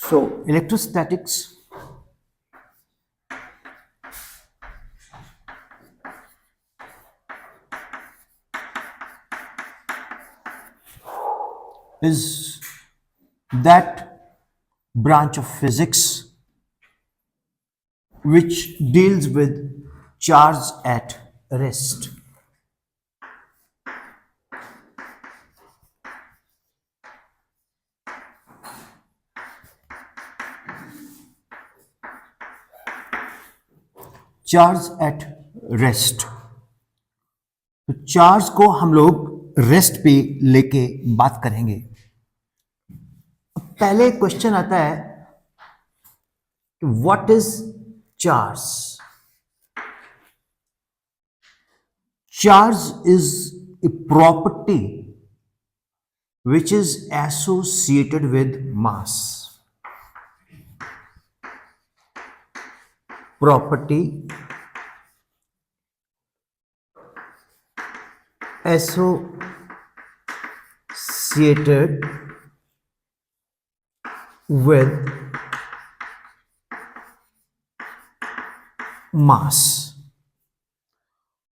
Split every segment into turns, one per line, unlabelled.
So electrostatics is that branch of physics which deals with charge at rest. Charge at rest. तो charge को हम लोग rest पे लेके बात करेंगे। पहले क्वेश्चन आता है what is charge? Charge is a property which is associated with mass. Property associated with mass.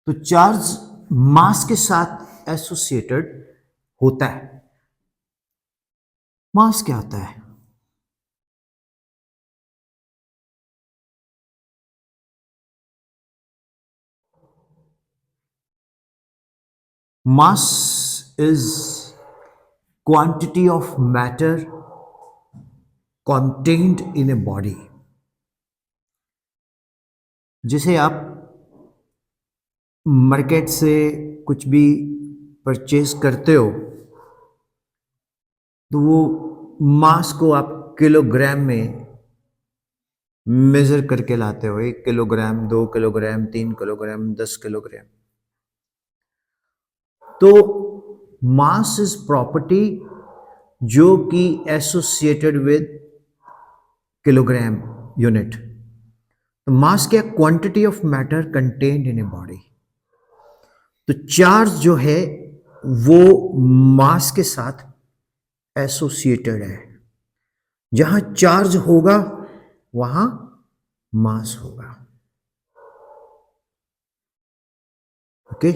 तो चार्ज मास के साथ एसोसिएटेड होता है। मास क्या होता है? Mass is quantity of matter contained in a body। जैसे आप मार्केट से कुछ भी परचेज करते हो तो वो मास को आप किलोग्राम में मेजर करके लाते हो, 1 किलोग्राम, 2 किलोग्राम, 3 किलोग्राम, 10 किलोग्राम। तो मास इज प्रॉपर्टी जो कि एसोसिएटेड विद किलोग्राम यूनिट। तो मास क्या? Quantity of matter contained in a body. तो चार्ज जो है वो मास के साथ एसोसिएटेड है। जहां चार्ज होगा वहां मास होगा। Okay,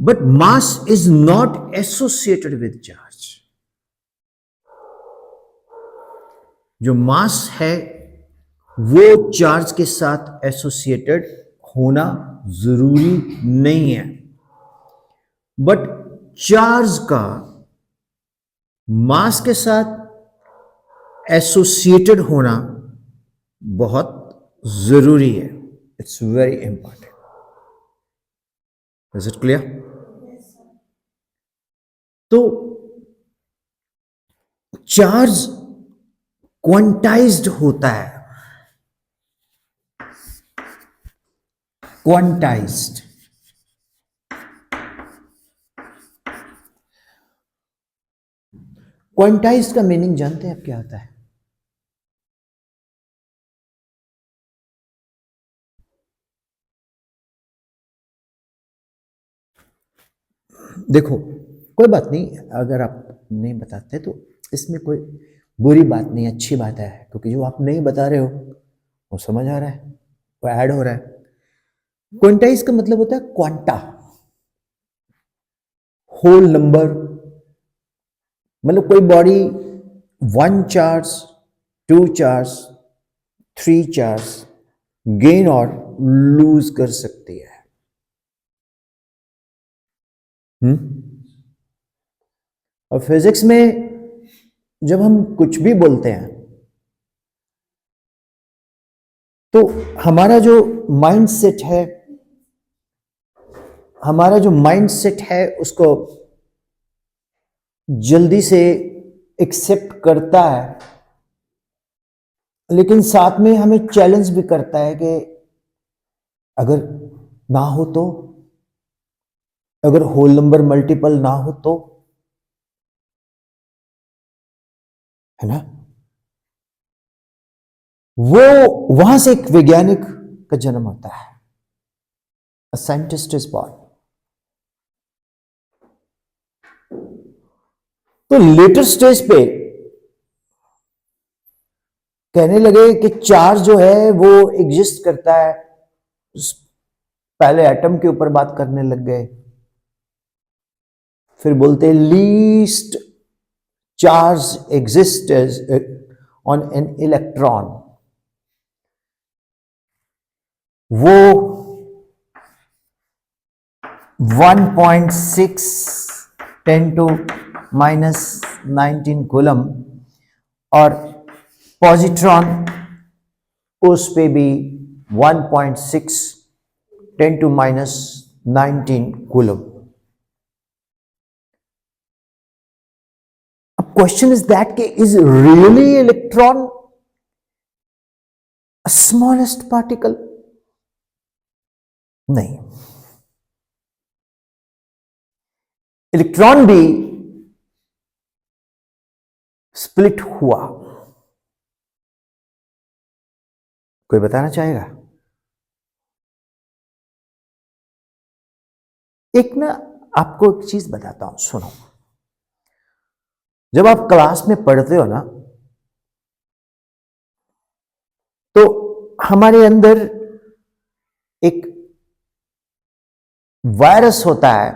but mass is not associated with charge. जो मास है वो चार्ज के साथ एसोसिएटेड होना जरूरी नहीं है, बट चार्ज का मास के साथ एसोसिएटेड होना बहुत जरूरी है। It's very important. Is it clear? तो चार्ज क्वांटाइज्ड होता है। क्वांटाइज्ड, क्वांटाइज्ड का मीनिंग जानते हैं आप क्या होता है? देखो, कोई बात नहीं, अगर आप नहीं बताते तो इसमें कोई बुरी बात नहीं, अच्छी बात है, क्योंकि जो आप नहीं बता रहे हो वो समझ आ रहा है, वो ऐड हो रहा है। क्वांटाइज का मतलब होता है क्वांटा, होल नंबर। मतलब कोई body 1 charge, 2 charge, 3 charge gain और लूज कर सकती है। और फिजिक्स में जब हम कुछ भी बोलते हैं तो हमारा जो माइंडसेट है, उसको जल्दी से एक्सेप्ट करता है, लेकिन साथ में हमें चैलेंज भी करता है कि अगर ना हो तो, अगर होल नंबर मल्टीपल ना हो तो, है ना? वो वहां से एक वैज्ञानिक का जन्म होता है। A scientist is born। तो लेटर स्टेज पे कहने लगे कि चार्ज जो है वो एग्जिस्ट करता है, पहले एटम के ऊपर बात करने लग गए, फिर बोलते least charge exist on an electron. वो 1.6 10⁻⁻19 कूलम, और पॉजिट्रॉन उस पे भी 1.6 10⁻19 कूलम। अब क्वेश्चन इज दैट कि is really electron smallest particle? नहीं, इलेक्ट्रॉन भी स्प्लिट हुआ। कोई बताना चाहेगा? एक ना आपको एक चीज बताता हूं, सुनो। जब आप क्लास में पढ़ते हो ना, तो हमारे अंदर एक वायरस होता है,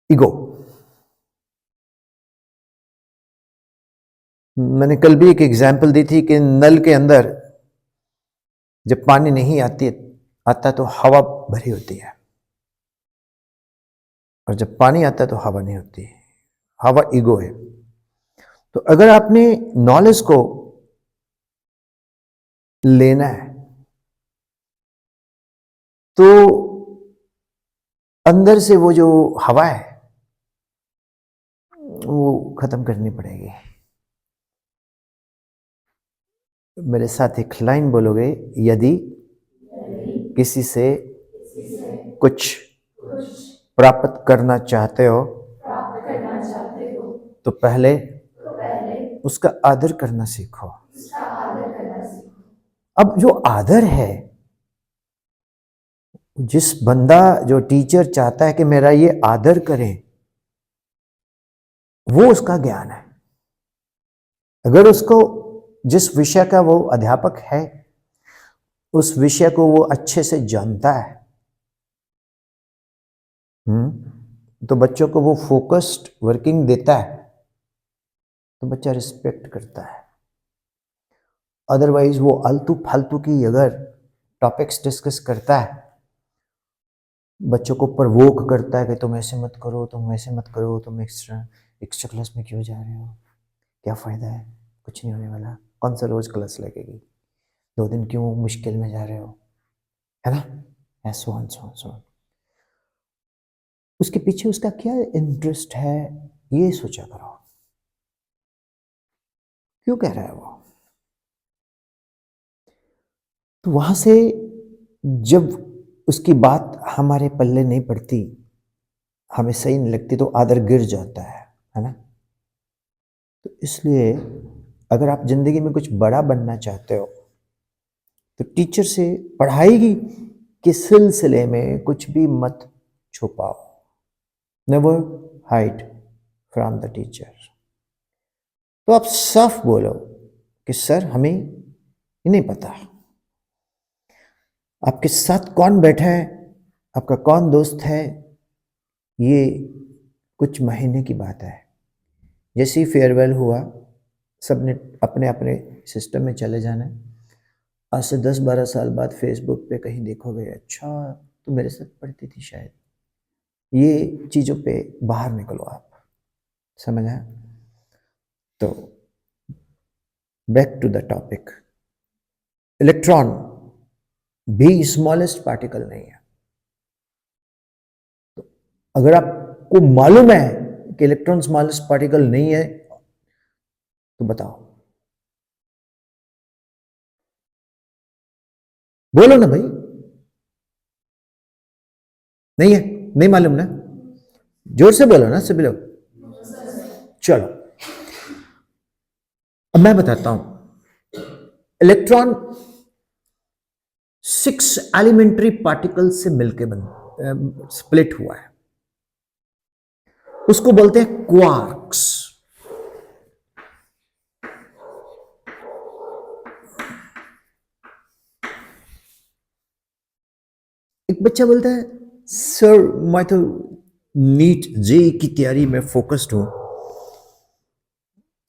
ईगो। मैंने कल भी एक एग्जाम्पल दी थी कि नल के अंदर जब पानी नहीं आता तो हवा भरी होती है, और जब पानी आता है तो हवा नहीं होती। हवा ईगो है। तो अगर आपने नॉलेज को लेना है तो अंदर से वो जो हवा है वो खत्म करनी पड़ेगी। मेरे साथ एक लाइन बोलोगे, यदि किसी से कुछ प्राप्त करना चाहते हो तो पहले उसका आदर करना सीखो। अब जो आदर है, जिस बंदा, जो टीचर चाहता है कि मेरा ये आदर करें, वो उसका ज्ञान है। अगर उसको जिस विषय का वो अध्यापक है उस विषय को वो अच्छे से जानता है, तो बच्चों को वो फोकस्ड वर्किंग देता है, तो बच्चा रिस्पेक्ट करता है। अदरवाइज वो आलतू फालतू की अगर टॉपिक्स डिस्कस करता है, बच्चों को प्रवोक करता है कि तुम ऐसे मत करो, तुम ऐसे मत करो, तुम एक्स्ट्रा क्लास में क्यों जा रहे हो, क्या फ़ायदा है, कुछ नहीं होने वाला, कौन सा रोज़ क्लास लगेगी, 2 दिन क्यों मुश्किल में जा रहे हो, है ना, सो ऑन। उसके पीछे उसका क्या इंटरेस्ट है, ये सोचा करो। क्यों कह रहा है वो? तो वहां से जब उसकी बात हमारे पल्ले नहीं पड़ती, हमें सही नहीं लगती, तो आदर गिर जाता है ना। तो इसलिए अगर आप जिंदगी में कुछ बड़ा बनना चाहते हो तो टीचर से पढ़ाई के सिलसिले में कुछ भी मत छुपाओ। Never hide from the teacher. तो आप साफ बोलो कि सर हमें ये नहीं पता, आपके साथ कौन बैठा है, आपका कौन दोस्त है, ये कुछ महीने की बात है। जैसे ही फेयरवेल हुआ, सबने अपने अपने सिस्टम में चले जाना है। आज से 10-12 साल बाद फेसबुक पे कहीं देखोगे, अच्छा तो मेरे साथ पढ़ती थी शायद। ये चीज़ों पे बाहर निकलो आप, समझ आया? तो back to the topic, electron भी स्मॉलेस्ट पार्टिकल नहीं है। तो अगर आपको मालूम है कि इलेक्ट्रॉन स्मॉलेस्ट पार्टिकल नहीं है तो बताओ, बोलो ना भाई। नहीं है, नहीं मालूम ना, जोर से बोलो ना सभी लोग। चलो अब मैं बताता हूं। इलेक्ट्रॉन 6 एलिमेंट्री पार्टिकल से मिलकर स्प्लिट हुआ है, उसको बोलते हैं क्वार्क्स। एक बच्चा बोलता है सर मैं तो नीट जेई की तैयारी में फोकस्ड हूं।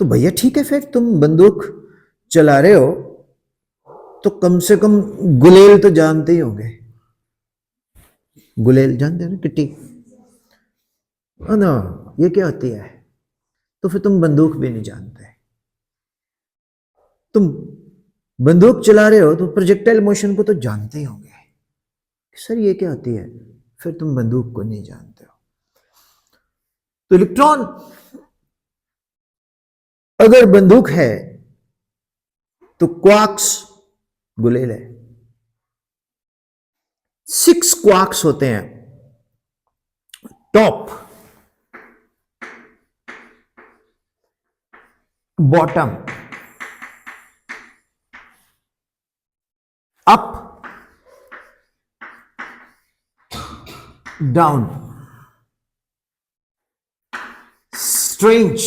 तो भैया ठीक है, फिर तुम बंदूक चला रहे हो तो कम से कम गुलेल तो जानते ही होंगे। गुलेल जानते हो ना, किट्टी? ना, ये क्या होती है? तो फिर तुम बंदूक भी नहीं जानते। तुम बंदूक चला रहे हो तो प्रोजेक्टाइल मोशन को तो जानते ही होंगे। सर ये क्या होती है? फिर तुम बंदूक को नहीं जानते हो। तो इलेक्ट्रॉन अगर बंदूक है तो क्वार्क्स गुलेल है। 6 क्वार्क्स होते हैं। Top, bottom, up, down, strange,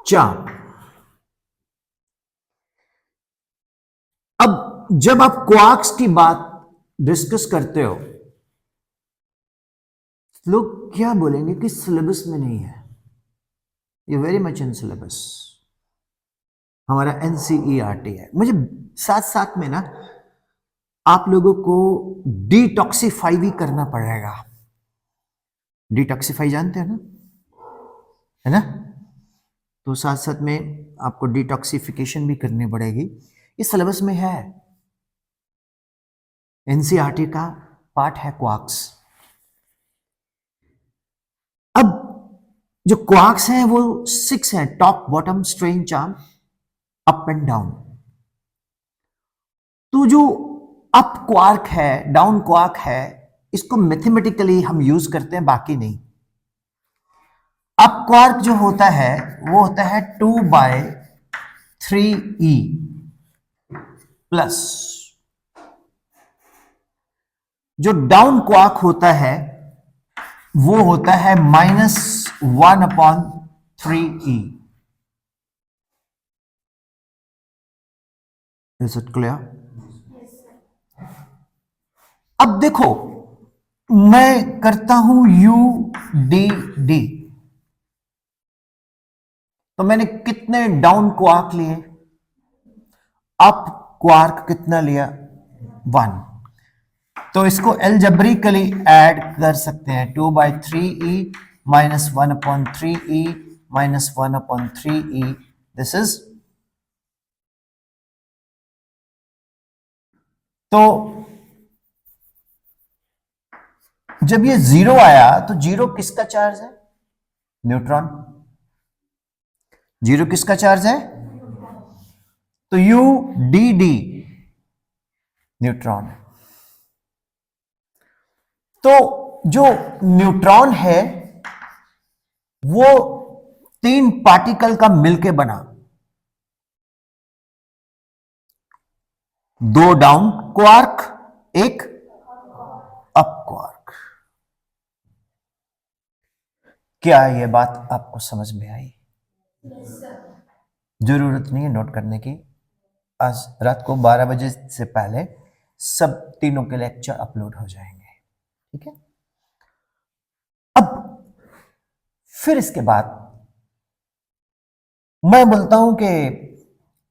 charm. अब जब आप क्वार्क्स की बात डिस्कस करते हो, लोग क्या बोलेंगे कि सिलेबस में नहीं है। ये वेरी मच इन सिलेबस, हमारा एनसीईआरटी है। मुझे साथ साथ में ना आप लोगों को डिटॉक्सिफाई भी करना पड़ेगा। डिटॉक्सिफाई जानते हैं ना, है ना? तो साथ साथ में आपको डिटॉक्सिफिकेशन भी करनी पड़ेगी। इस सिलेबस में है, एनसीईआरटी का पार्ट है क्वार्क्स। अब जो क्वार्क्स हैं वो 6 हैं, top, bottom, strange, charm, up and down. तो जो अप क्वार्क है, डाउन क्वार्क है, इसको मैथमेटिकली हम यूज करते हैं, बाकी नहीं। अप क्वार्क जो होता है वो होता है 2/3e प्लस। जो डाउन क्वार्क होता है वो होता है -1/3e। Is it clear? अब देखो, मैं करता हूं UDD, तो मैंने कितने डाउन क्वार्क लिए? अप क्वार्क कितना लिया? 1। तो इसको एल्जेब्रिकली ऐड कर सकते हैं। 2/3e minus 1/3e minus 1/3e, this is. तो जब ये 0 आया तो 0 किसका चार्ज है? न्यूट्रॉन। 0 किसका चार्ज है? तो UDD न्यूट्रॉन। तो जो न्यूट्रॉन है वो 3 पार्टिकल का मिलके बना। 2 डाउन क्वार्क, 1 अप क्वार्क। क्या यह बात आपको समझ में आई? जरूरत नहीं है नोट करने की। आज रात को 12 बजे से पहले सब तीनों के लेक्चर अपलोड हो जाएंगे, ठीक है? अब फिर इसके बाद मैं बोलता हूं कि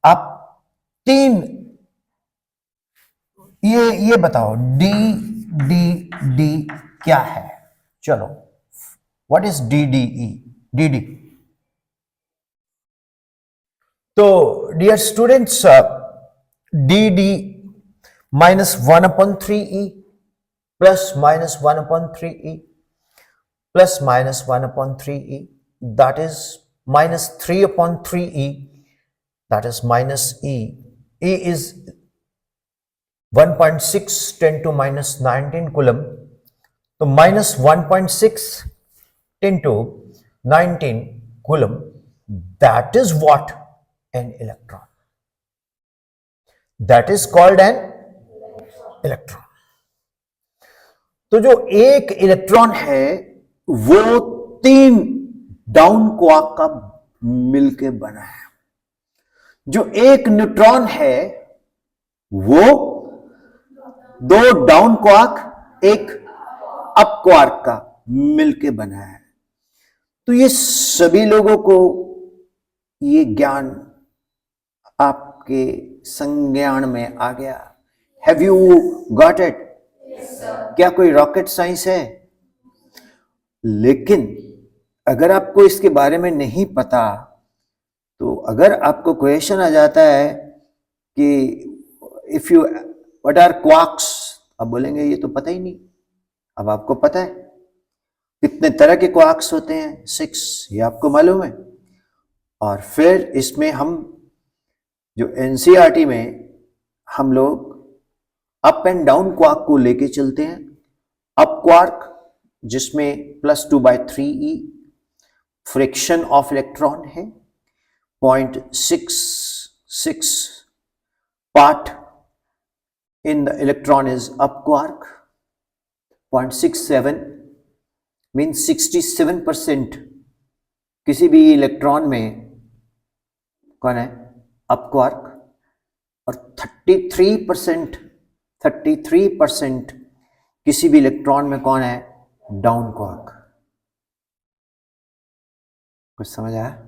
आप 3 ये बताओ DDD क्या है? चलो, व्हाट इज DDE? DD। तो dear students, DD -1/3e plus -1/3e plus -1/3e, that is -3/3e, that is minus E. E is 1.6 × 10⁻19 coulomb. तो -1.6 × 19 coulomb, that is what? An electron. That is called an electron. तो जो एक electron है वो 3 down quark का मिलके बना है। जो एक न्यूट्रॉन है वो दो डाउन क्वार्क एक अप क्वार्क का मिलके बना है। तो ये सभी लोगों को ये ज्ञान आपके संज्ञान में आ गया। Have you got it? क्या कोई रॉकेट साइंस है? लेकिन अगर आपको इसके बारे में नहीं पता, तो अगर आपको क्वेश्चन आ जाता है कि if you what are quarks, आप बोलेंगे ये तो पता ही नहीं। अब आपको पता है कितने तरह के क्वार्क्स होते हैं, 6, ये आपको मालूम है। और फिर इसमें हम जो एनसीईआरटी में हम लोग अप एंड डाउन क्वार्क को लेके चलते हैं। अप क्वार्क जिसमें +2/3e फ्रिक्शन ऑफ इलेक्ट्रॉन है, 0.66 part in the electron is up quark, 0.67 means 67% किसी भी इलेक्ट्रॉन में कौन है? Up quark. और 33% किसी भी इलेक्ट्रॉन में कौन है? Down quark. कुछ समझ आया?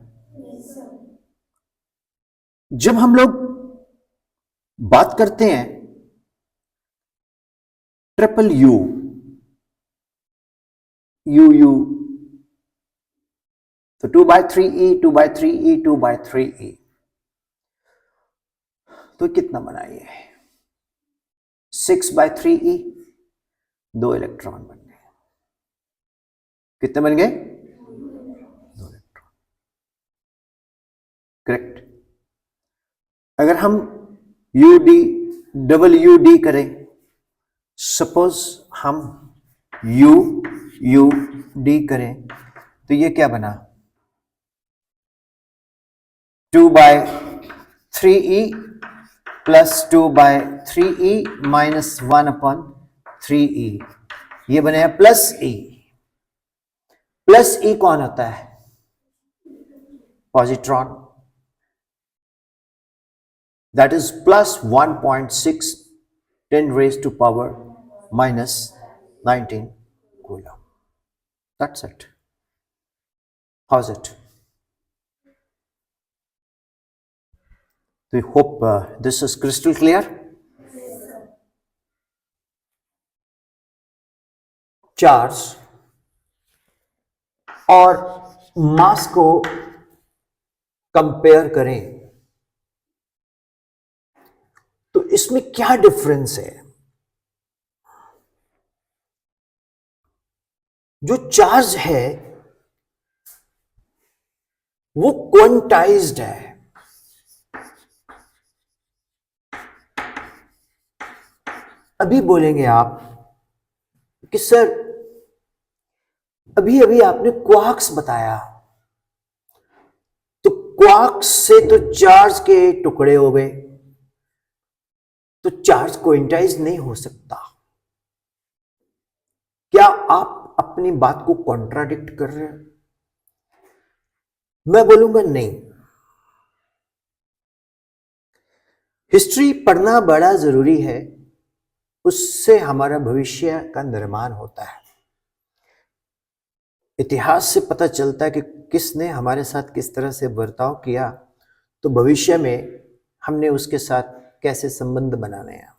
जब हम लोग बात करते हैं ट्रिपल यू, तो 2/3e 2/3e 2/3e, तो कितना बना ये? 6/3e, 2 इलेक्ट्रॉन बन गए। कितने बन गए? 2 इलेक्ट्रॉन। करेक्ट। अगर हम WD करें, सपोज हम UD करें, तो ये क्या बना? 2/3e plus 2/3e minus 1/3e, ये बने प्लस e। प्लस e कौन होता है? Positron. That is plus 1.6 10⁻⁻⁻19 coulomb. That's it. How's it? We hope this is crystal clear. Charge और मास को कंपेयर करें तो इसमें क्या डिफरेंस है? जो चार्ज है वो क्वांटाइज्ड है। अभी बोलेंगे आप कि सर अभी अभी आपने क्वार्क्स बताया, तो क्वार्क्स से तो चार्ज के टुकड़े हो गए, तो चार्ज क्वांटाइज नहीं हो सकता। क्या आप अपनी बात को कॉन्ट्राडिक्ट कर रहे हैं? मैं बोलूंगा नहीं। हिस्ट्री पढ़ना बड़ा जरूरी है, उससे हमारा भविष्य का निर्माण होता है। इतिहास से पता चलता है कि किसने हमारे साथ किस तरह से बर्ताव किया, तो भविष्य में हमने उसके साथ कैसे संबंध बनाने हैं।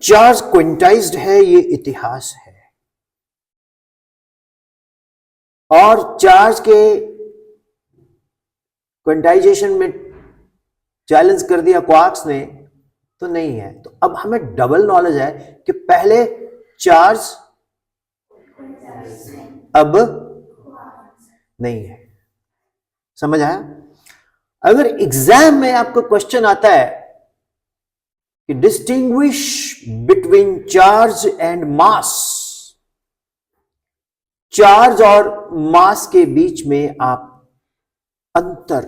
चार्ज क्वांटाइज्ड है, ये इतिहास है। और चार्ज के क्वांटाइजेशन में चैलेंज कर दिया क्वार्क्स ने, तो नहीं है। तो अब हमें डबल नॉलेज है कि पहले चार्ज, अब नहीं है। समझ आया? अगर एग्जाम में आपको क्वेश्चन आता है कि distinguish between charge and mass, charge और मास के बीच में आप अंतर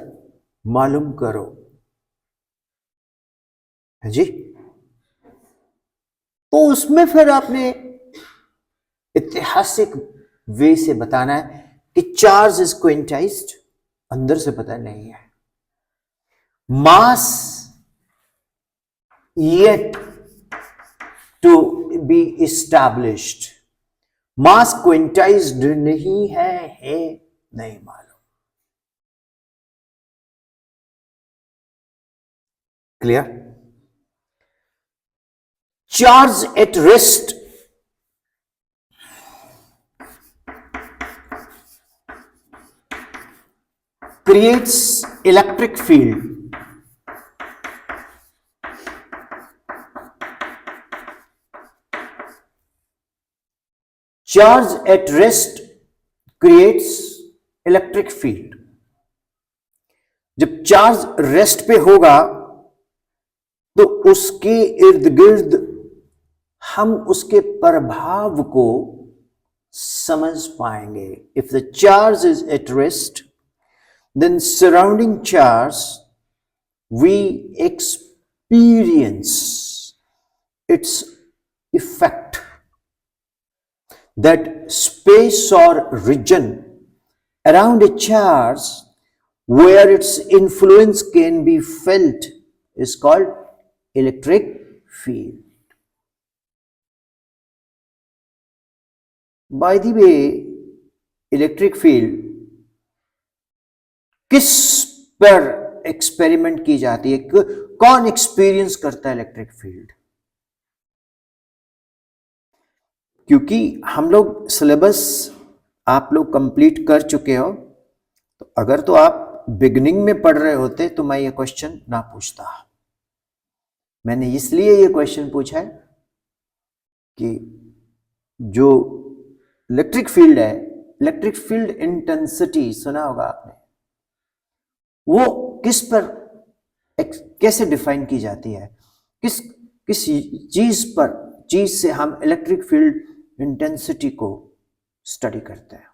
मालूम करो, है जी? तो उसमें फिर आपने ऐतिहासिक वे से बताना है कि चार्ज इज क्वांटाइज्ड, अंदर से पता नहीं है। mass yet to be established. मास क्विंटाइज्ड नहीं है नहीं मालूम. Clear? Charge at rest creates electric field. Charge at rest creates electric field. जब चार्ज रेस्ट पे होगा तो उसके इर्द गिर्द हम उसके प्रभाव को समझ पाएंगे. If the charge is at rest, then surrounding charge we experience its effect. That space or region around a charge where its influence can be felt is called electric field. By the way, electric field किस पर experiment की जाती है? कौन experience करता है electric field? क्योंकि हम लोग सिलेबस आप लोग कंप्लीट कर चुके हो, तो अगर तो आप बिगिनिंग में पढ़ रहे होते तो मैं ये क्वेश्चन ना पूछता. मैंने इसलिए ये क्वेश्चन पूछा है कि जो इलेक्ट्रिक फील्ड है, इलेक्ट्रिक फील्ड इंटेंसिटी सुना होगा आपने, वो किस पर कैसे डिफाइन की जाती है? किस चीज से हम इलेक्ट्रिक फील्ड इंटेंसिटी को स्टडी करते हैं?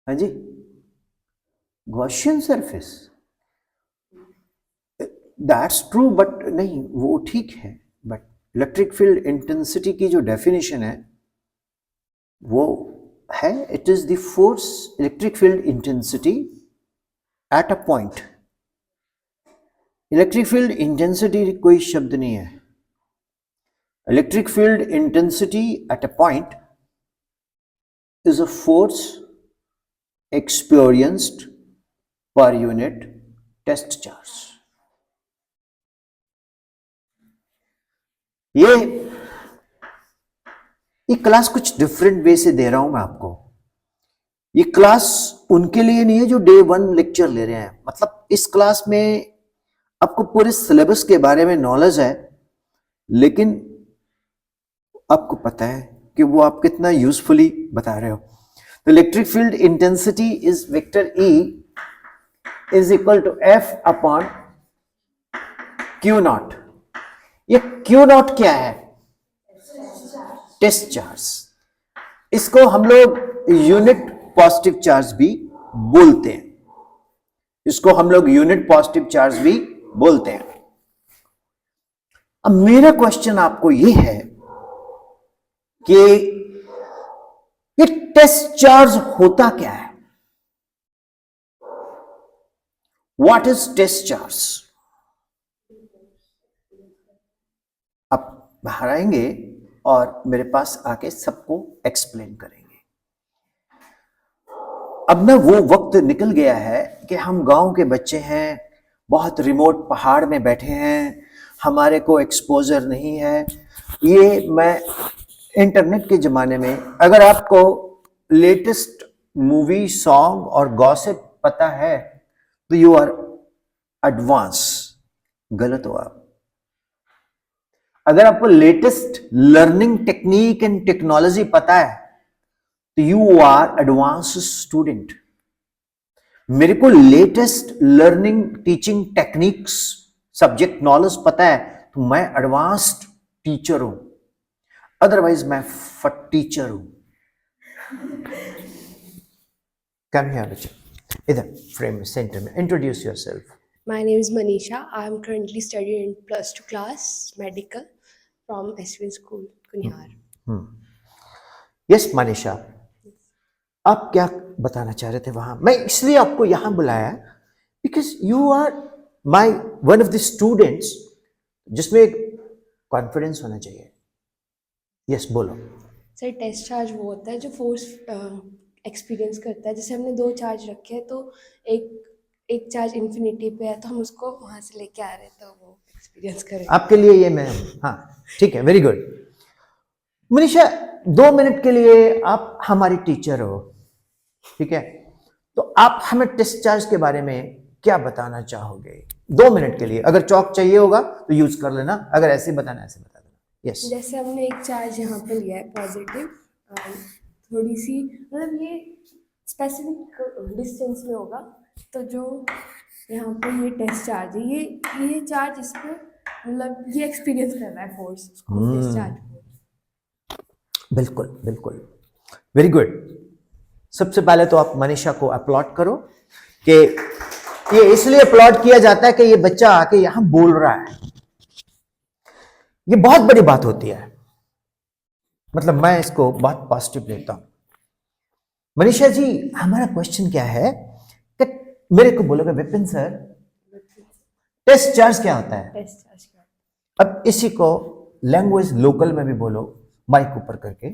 हाँ जी, Gaussian surface. That's true, but नहीं, वो ठीक है, बट इलेक्ट्रिक फील्ड इंटेंसिटी की जो डेफिनेशन है वो है, it is the force, electric field intensity at a point. Electric field intensity कोई शब्द नहीं है. Electric field intensity at a point is a force experienced per unit test charge. ये क्लास कुछ डिफरेंट वे से दे रहा हूं मैं आपको. ये क्लास उनके लिए नहीं है जो डे 1 लेक्चर ले रहे हैं. मतलब इस क्लास में आपको पूरे सिलेबस के बारे में नॉलेज है, लेकिन आपको पता है कि वो आप कितना यूजफुली बता रहे हो. The electric field intensity is vector E is equal to F upon Q naught. ये Q naught क्या है? Test charge. इसको हम लोग यूनिट पॉजिटिव चार्ज भी बोलते हैं. इसको हम लोग यूनिट पॉजिटिव चार्ज भी बोलते हैं. अब मेरा क्वेश्चन आपको ये है कि ये टेस्ट चार्ज होता क्या है? What is test charge? आप बाहर आएंगे और मेरे पास आके सबको एक्सप्लेन करेंगे. अब ना वो वक्त निकल गया है कि हम गांव के बच्चे हैं, बहुत रिमोट पहाड़ में बैठे हैं, हमारे को एक्सपोजर नहीं है. ये मैं इंटरनेट के जमाने में अगर आपको लेटेस्ट मूवी, सॉन्ग और गॉसिप पता है तो यू आर एडवांस. गलत हो आप. अगर आपको latest learning technique and technology पता है तो यू आर एडवांस स्टूडेंट. मेरे को latest learning teaching techniques subject knowledge पता है तो मैं एडवांस्ड टीचर हूं. अदरवाइज मैं फट टीचर हूं. कम हियर बच्चा, इधर फ्रेम सेंटर में. Introduce yourself.
My name is Manisha. I am currently studying in plus 2 class medical from SVN School, Kunyar.
Yes Manisha, आप क्या बताना चाह रहे थे वहां? मैं इसलिए आपको यहां बुलाया because you are my one of the students जिसमें एक कॉन्फिडेंस होना चाहिए. यस, बोलो.
सर टेस्ट चार्ज वो होता है जो फोर्स एक्सपीरियंस करता है. जैसे हमने 2 चार्ज रखे हैं तो एक एक चार्ज इन्फिनिटी पे है तो हम उसको वहाँ से लेके आ रहे हैं तो वो एक्सपीरियंस करें.
आपके लिए ये मैं, हाँ ठीक है, वेरी गुड. मनीषा, 2 मिनट के लिए आप हमारी टीचर हो, ठीक है, तो आप हमें टेस्ट चार्ज के बारे में क्या बताना चाहोगे 2 मिनट के लिए? अगर चौक चाहिए होगा तो यूज कर लेना, अगर ऐसे बताना ऐसे बता देना. यस.
जैसे हमने एक चार्ज यहाँ पे लिया है पॉजिटिव, थोड़ी सी मतलब ये स्पेसिफिक डिस्टेंस में होगा, तो जो यहाँ पे ये टेस्ट चार्ज है, ये चार्ज इस पे मतलब ये एक्सपीरियंस कर रहा है फोर्स, उसको टेस्ट चार्ज को.
बिल्कुल बिल्कुल, वेरी गुड. सबसे पहले तो आप मनीषा को अपलॉड करो कि ये इसलिए अपलॉड किया जाता है कि ये बच्चा आके यहां बोल रहा है. ये बहुत बड़ी बात होती है, मतलब मैं इसको बहुत पॉजिटिव लेता हूं. मनीषा जी, हमारा क्वेश्चन क्या है कि मेरे को बोलोगे विपिन सर टेस्ट चार्ज क्या होता है?
टेस्ट चार्ज क्या?
अब इसी को लैंग्वेज लोकल में भी बोलो, माइक ऊपर करके.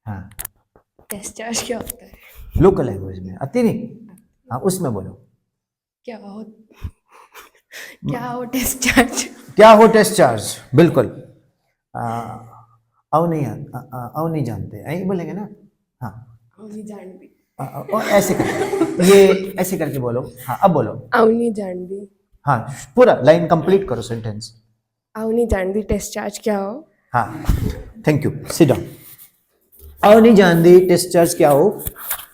हाँ,
टेस्ट चार्ज क्या होता है?
लोकल लैंग्वेज में आती नहीं? हाँ, उसमें बोलो.
क्या हो टेस्ट चार्ज?
क्या हो टेस्ट चार्ज? बिल्कुल. आओ नहीं जानते, यही बोलेंगे ना. हाँ,
नहीं जान दी.
और ऐसे करके, ये ऐसे करके बोलो. हाँ, अब बोलो.
नहीं जान दी.
हाँ, पूरा लाइन कंप्लीट करो, सेंटेंस.
नहीं जान दी टेस्ट चार्ज क्या हो?
हाँ, थैंक यू, सिट डाउन. आओ नहीं जानदी टेस्ट चार्ज क्या हो?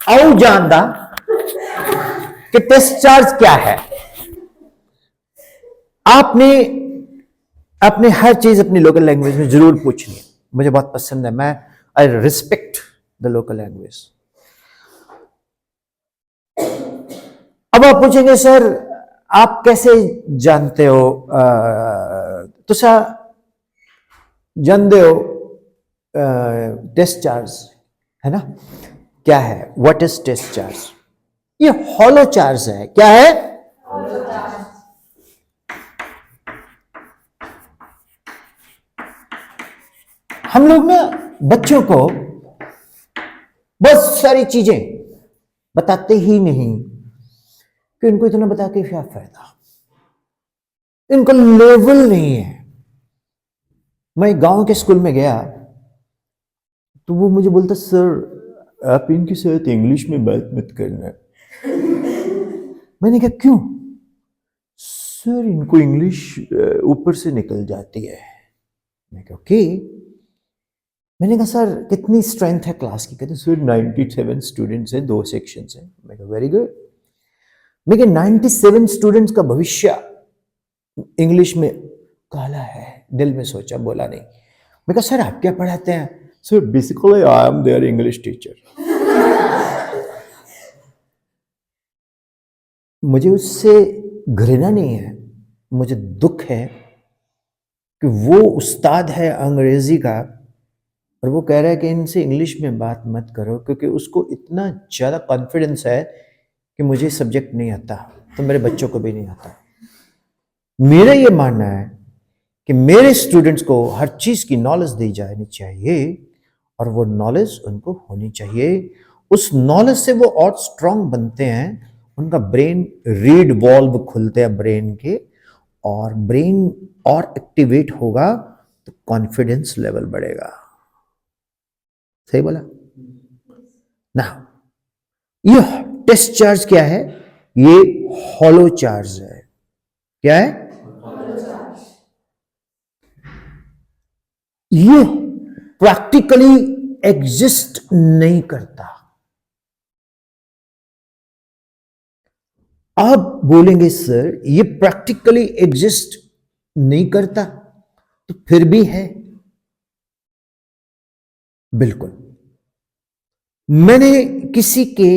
आओ जानदा कि टेस्ट चार्ज क्या है. आपने अपने हर चीज अपनी लोकल लैंग्वेज में जरूर पूछनी है. मुझे बहुत पसंद है, मैं I respect the local language. अब आप पूछेंगे सर आप कैसे जानते हो, तुसा जानते हो टेस्ट चार्ज है ना? क्या है? What is test charge? ये हॉलो चार्ज है. क्या है? हम लोग ना बच्चों को बहुत सारी चीजें बताते ही नहीं कि इनको इतना बता के क्या फायदा. इनका लेवल नहीं है. मैं गांव के स्कूल में गया तो वो मुझे बोलता सर आप इनके साथ इंग्लिश में बात मत करना. मैंने कहा क्यों? सर इनको इंग्लिश ऊपर से निकल जाती है. मैं कहा ओके. मैंने कहा सर कितनी स्ट्रेंथ है क्लास की? कहते सर 97 स्टूडेंट्स हैं, 2 सेक्शंस हैं. मैं कहा वेरी गुड. मैं कहा 97 स्टूडेंट्स का भविष्य इंग्लिश में काला है. दिल में सोचा, बोला नहीं. मैं कहा सर आप क्या पढ़ाते हैं? Sir basically I am their English teacher. मुझे उससे घृणा नहीं है, मुझे दुख है कि वो उस्ताद है अंग्रेजी का और वो कह रहा है कि इनसे इंग्लिश में बात मत करो, क्योंकि उसको इतना ज़्यादा कॉन्फिडेंस है कि मुझे सब्जेक्ट नहीं आता तो मेरे बच्चों को भी नहीं आता. मेरा ये मानना है कि मेरे स्टूडेंट्स को हर चीज़ की नॉलेज दी जानी चाहिए और वो नॉलेज उनको होनी चाहिए. उस नॉलेज से वो और स्ट्रांग बनते हैं, उनका ब्रेन रीड वॉल्व खुलते हैं ब्रेन के, और ब्रेन और एक्टिवेट होगा तो कॉन्फिडेंस लेवल बढ़ेगा. सही बोला ना? ये टेस्ट चार्ज क्या है? ये हॉलो चार्ज है. क्या है? ये प्रैक्टिकली एग्जिस्ट नहीं करता. आप बोलेंगे सर ये प्रैक्टिकली एग्जिस्ट नहीं करता, तो फिर भी है. बिल्कुल. मैंने किसी के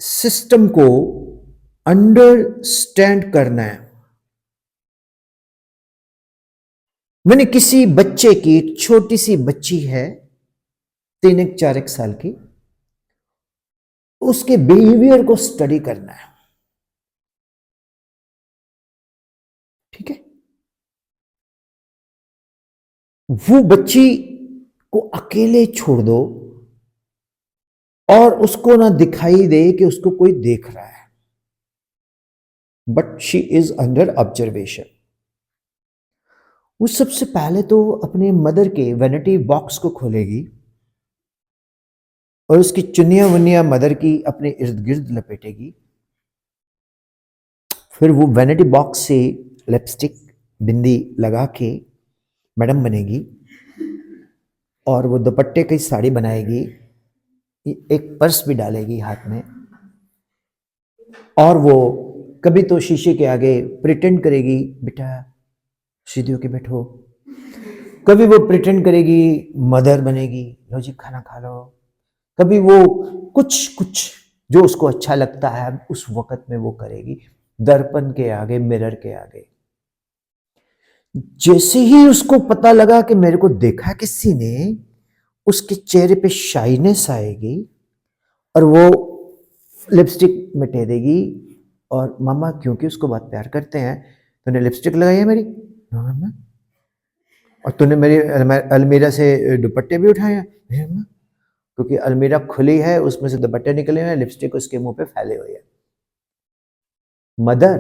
सिस्टम को अंडरस्टैंड करना है. मैंने किसी बच्चे की, एक छोटी सी बच्ची है 3-4 साल की, उसके बिहेवियर को स्टडी करना है. वो बच्ची को अकेले छोड़ दो और उसको ना दिखाई दे कि उसको कोई देख रहा है, but she is under observation. वो सबसे पहले तो अपने मदर के वैनिटी बॉक्स को खोलेगी और उसकी चुनिया वुनिया मदर की अपने इर्द गिर्द लपेटेगी। फिर वो वैनिटी बॉक्स से लिपस्टिक बिंदी लगा के मैडम बनेगी और वो दुपट्टे की साड़ी बनाएगी, एक पर्स भी डालेगी हाथ में, और वो कभी तो शीशे के आगे प्रिटेंड करेगी बेटा सीधे होके बैठो, कभी वो प्रिटेंड करेगी मदर बनेगी, लो जी खाना खा लो, कभी वो कुछ कुछ जो उसको अच्छा लगता है उस वक्त में वो करेगी दर्पण के आगे, मिरर के आगे। जैसे ही उसको पता लगा कि मेरे को देखा किसी ने, उसके चेहरे पे शाइनेस आएगी और वो लिपस्टिक मिटे देगी। और मामा क्योंकि उसको बहुत प्यार करते हैं, तूने लिपस्टिक लगाई है मेरी? मामा। और तूने मेरी अलमीरा से दुपट्टे भी उठाए हैं? मामा। क्योंकि अलमीरा खुली है, उसमें से दुपट्टे निकले हैं, लिपस्टिक उसके मुंह पे फैले हुए है। मदर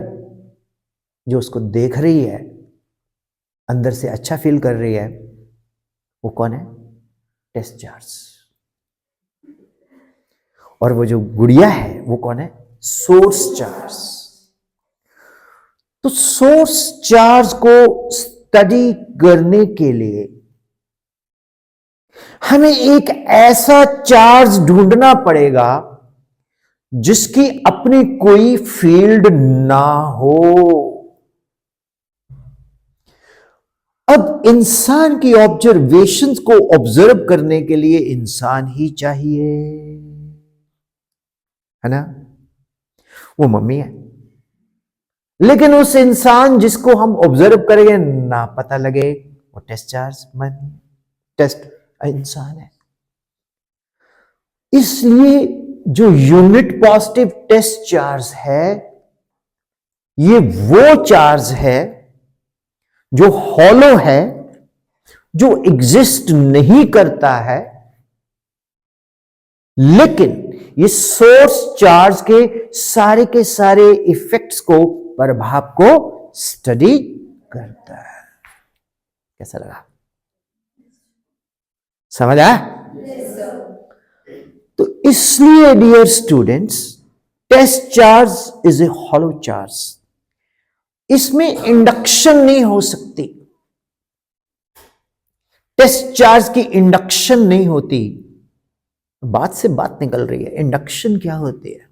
जो उसको देख रही है, अंदर से अच्छा फील कर रही है, वो कौन है? Test charge. और वो जो गुड़िया है वो कौन है? Source charge. तो सोर्स चार्ज को स्टडी करने के लिए हमें एक ऐसा चार्ज ढूंढना पड़ेगा जिसकी अपनी कोई फील्ड ना हो। अब इंसान की ऑब्जर्वेशंस को ऑब्जर्व करने के लिए इंसान ही चाहिए, है ना? वो मम्मी है, लेकिन उस इंसान जिसको हम ऑब्जर्व करेंगे ना पता लगे, वो टेस्ट चार्ज टेस्ट इंसान है। इसलिए जो यूनिट पॉजिटिव टेस्ट चार्ज है, ये वो चार्ज है जो हॉलो है, जो एग्जिस्ट नहीं करता है, लेकिन ये सोर्स चार्ज के सारे इफेक्ट्स को, प्रभाव को स्टडी करता है। कैसा लगा? समझ आया? तो इसलिए dear students, test charge is a hollow charge. इसमें इंडक्शन नहीं हो सकती। टेस्ट चार्ज की इंडक्शन नहीं होती। बात से बात निकल रही है, इंडक्शन क्या होती है?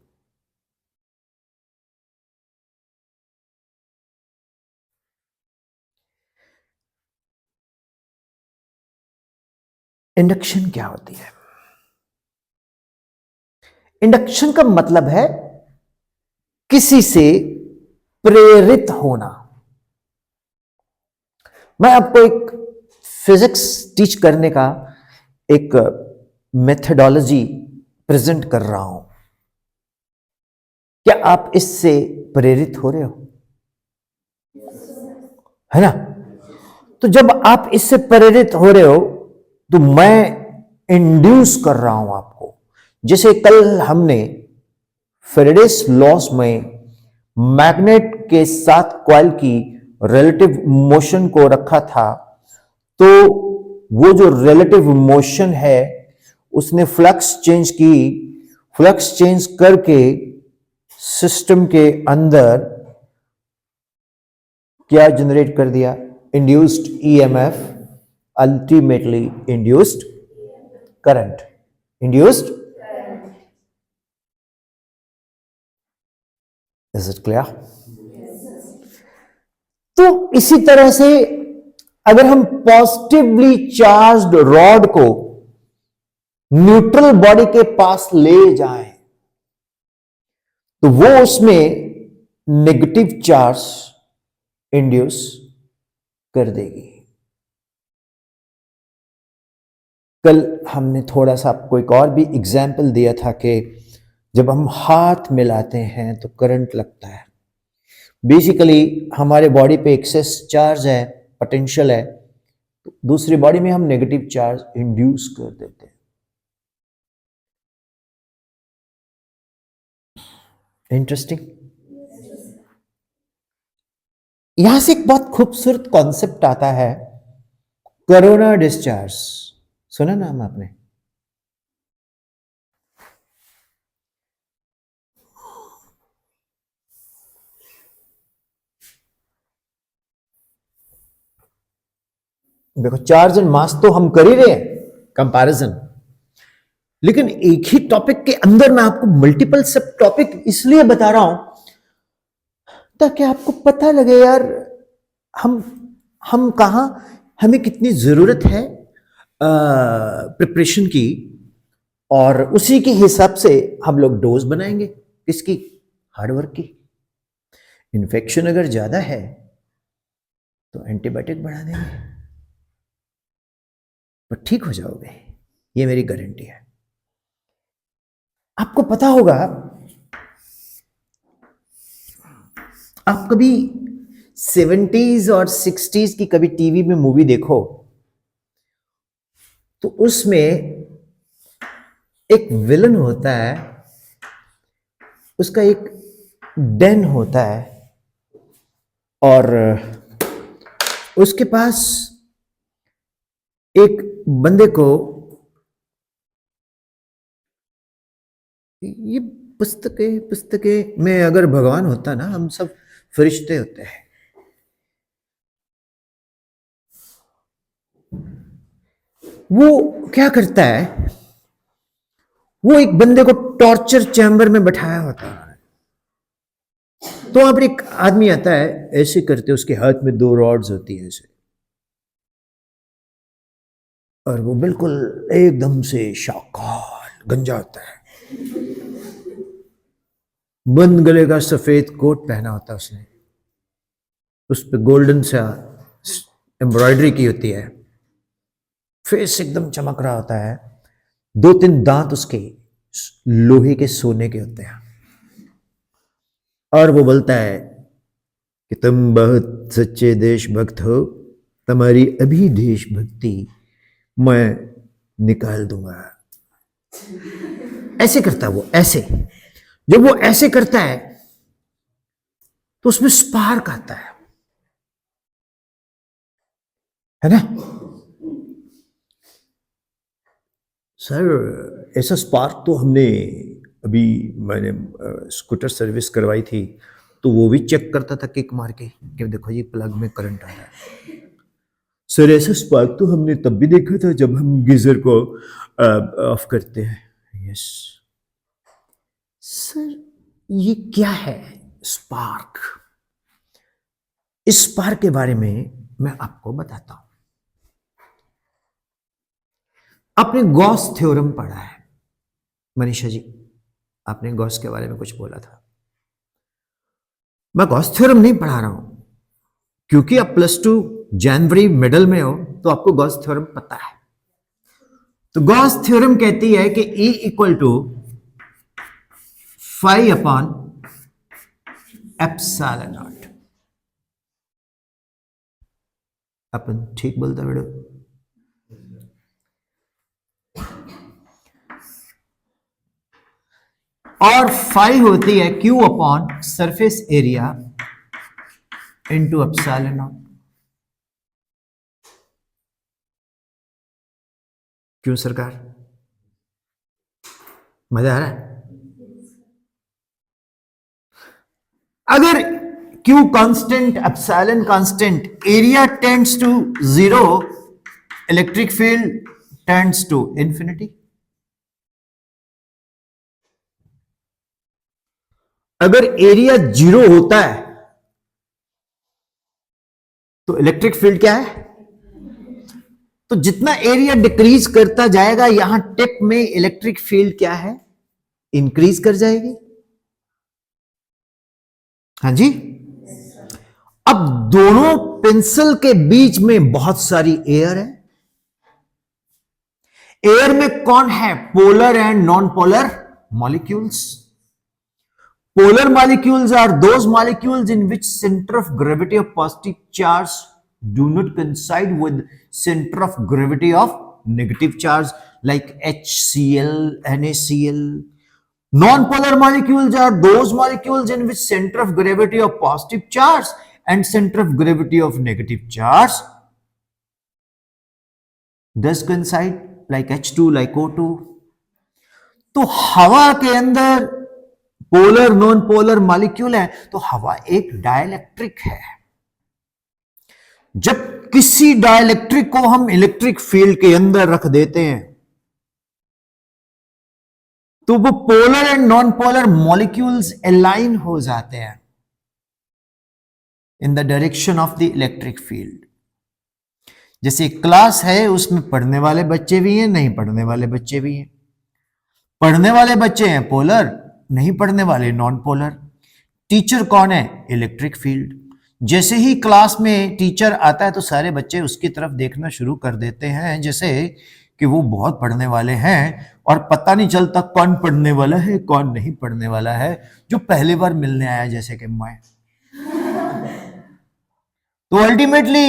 इंडक्शन क्या होती है? इंडक्शन का मतलब है किसी से प्रेरित होना। मैं आपको एक फिजिक्स टीच करने का एक मेथडोलॉजी प्रेजेंट कर रहा हूं। क्या आप इससे प्रेरित हो रहे हो? है ना? तो जब आप इससे प्रेरित हो रहे हो तो मैं इंड्यूस कर रहा हूं आपको। जैसे कल हमने फेरेडेस लॉस में मैग्नेट के साथ कॉइल की रिलेटिव मोशन को रखा था, तो वो जो रिलेटिव मोशन है उसने फ्लक्स चेंज की, फ्लक्स चेंज करके सिस्टम के अंदर क्या जनरेट कर दिया? Induced EMF, ultimately induced current. Induced, is it clear? तो इसी तरह से अगर हम पॉजिटिवली चार्ज्ड रॉड को न्यूट्रल बॉडी के पास ले जाएं तो वो उसमें नेगेटिव चार्ज इंड्यूस कर देगी। कल हमने थोड़ा सा आपको एक और भी एग्जाम्पल दिया था कि जब हम हाथ मिलाते हैं तो करंट लगता है। बेसिकली हमारे बॉडी पे एक्सेस चार्ज है, पोटेंशियल है, तो दूसरी बॉडी में हम नेगेटिव चार्ज इंड्यूस कर देते हैं। इंटरेस्टिंग। यहां से एक बहुत खूबसूरत कॉन्सेप्ट आता है, कोरोना डिस्चार्ज। सुना नाम आपने? देखो, चार्ज एंड मास तो हम कर ही रहे हैं कंपैरिजन, लेकिन एक ही टॉपिक के अंदर मैं आपको मल्टीपल सब टॉपिक इसलिए बता रहा हूं ताकि आपको पता लगे यार हम कहां, हमें कितनी जरूरत है प्रिपरेशन की, और उसी के हिसाब से हम लोग डोज बनाएंगे। किसकी? हार्डवर्क की। इन्फेक्शन अगर ज्यादा है तो एंटीबायोटिक बढ़ा देंगे, पर ठीक हो जाओगे, ये मेरी गारंटी है। आपको पता होगा, आप कभी 70s और 60s की कभी टीवी में मूवी देखो तो उसमें एक विलन होता है, उसका एक डेन होता है, और उसके पास एक बंदे को, ये पुस्तकें में अगर भगवान होता ना, हम सब फरिश्ते होते हैं। वो क्या करता है, वो एक बंदे को टॉर्चर चैम्बर में बैठाया होता है, तो वहां पर एक आदमी आता है, ऐसे करते, उसके हाथ में 2 रॉड्स होती है ऐसे, और वो बिल्कुल एकदम से शाकाल गंजा होता है, बंद गले का सफेद कोट पहना होता है उसने, उस पर गोल्डन सा एम्ब्रॉयडरी की होती है, फेस एकदम चमक रहा होता है, 2-3 दांत उसके लोहे के सोने के होते हैं, और वो बोलता है कि तुम बहुत सच्चे देशभक्त हो, तुम्हारी अभी देशभक्ति मैं निकाल दूंगा। ऐसे करता है वो, ऐसे। जब वो ऐसे करता है तो उसमें स्पार्क आता है ना? सर, ऐसा स्पार्क तो हमने अभी, मैंने स्कूटर सर्विस करवाई थी तो वो भी चेक करता था किक मार के कि देखो ये प्लग में करंट आ रहा है। सर, ऐसा स्पार्क तो हमने तब भी देखा था जब हम गीजर को ऑफ करते हैं। यस सर, ये क्या है स्पार्क? इस स्पार्क के बारे में मैं आपको बताता हूं। आपने गॉस थ्योरम पढ़ा है? मनीषा जी, आपने गॉस के बारे में कुछ बोला था। मैं गॉस थ्योरम नहीं पढ़ा रहा हूं, क्योंकि आप +2 जनवरी मिडल में हो तो आपको गॉस थ्योरम पता है। तो गॉस थ्योरम कहती है कि E = phi upon epsilon naught। अपन ठीक बोलता बेटो? और फाई होती है Q upon surface area into epsilon naught. क्यों सरकार, मजा आ रहा है? अगर Q constant, epsilon constant, area tends to 0, electric field tends to infinity. अगर एरिया 0 होता है तो इलेक्ट्रिक फील्ड क्या है? तो जितना एरिया डिक्रीज करता जाएगा, यहां टिप में इलेक्ट्रिक फील्ड क्या है? इंक्रीज कर जाएगी। हाँ जी। अब दोनों पेंसिल के बीच में बहुत सारी एयर है। एयर में कौन है? Polar and non polar molecules. Polar molecules are those molecules in which center of gravity of positive charge do not coincide with center of gravity of negative charge like HCl, NaCl. Non-polar molecules are those molecules in which center of gravity of positive charge and center of gravity of negative charge does coincide like H2, like O2. तो हवा के अंदर polar non polar molecule है, तो हवा एक dielectric है। जब किसी डाइलेक्ट्रिक को हम इलेक्ट्रिक फील्ड के अंदर रख देते हैं तो वो polar and non polar molecules align हो जाते हैं in the direction of the electric field. जैसे क्लास है, उसमें पढ़ने वाले बच्चे भी हैं, नहीं पढ़ने वाले बच्चे भी हैं। पढ़ने वाले बच्चे हैं पोलर, नहीं पढ़ने वाले नॉन पोलर। टीचर कौन है? Electric field. जैसे ही क्लास में टीचर आता है तो सारे बच्चे उसकी तरफ देखना शुरू कर देते हैं जैसे कि वो बहुत पढ़ने वाले हैं, और पता नहीं चलता कौन पढ़ने वाला है कौन नहीं पढ़ने वाला है। जो पहली बार मिलने आया जैसे कि मैं, तो अल्टीमेटली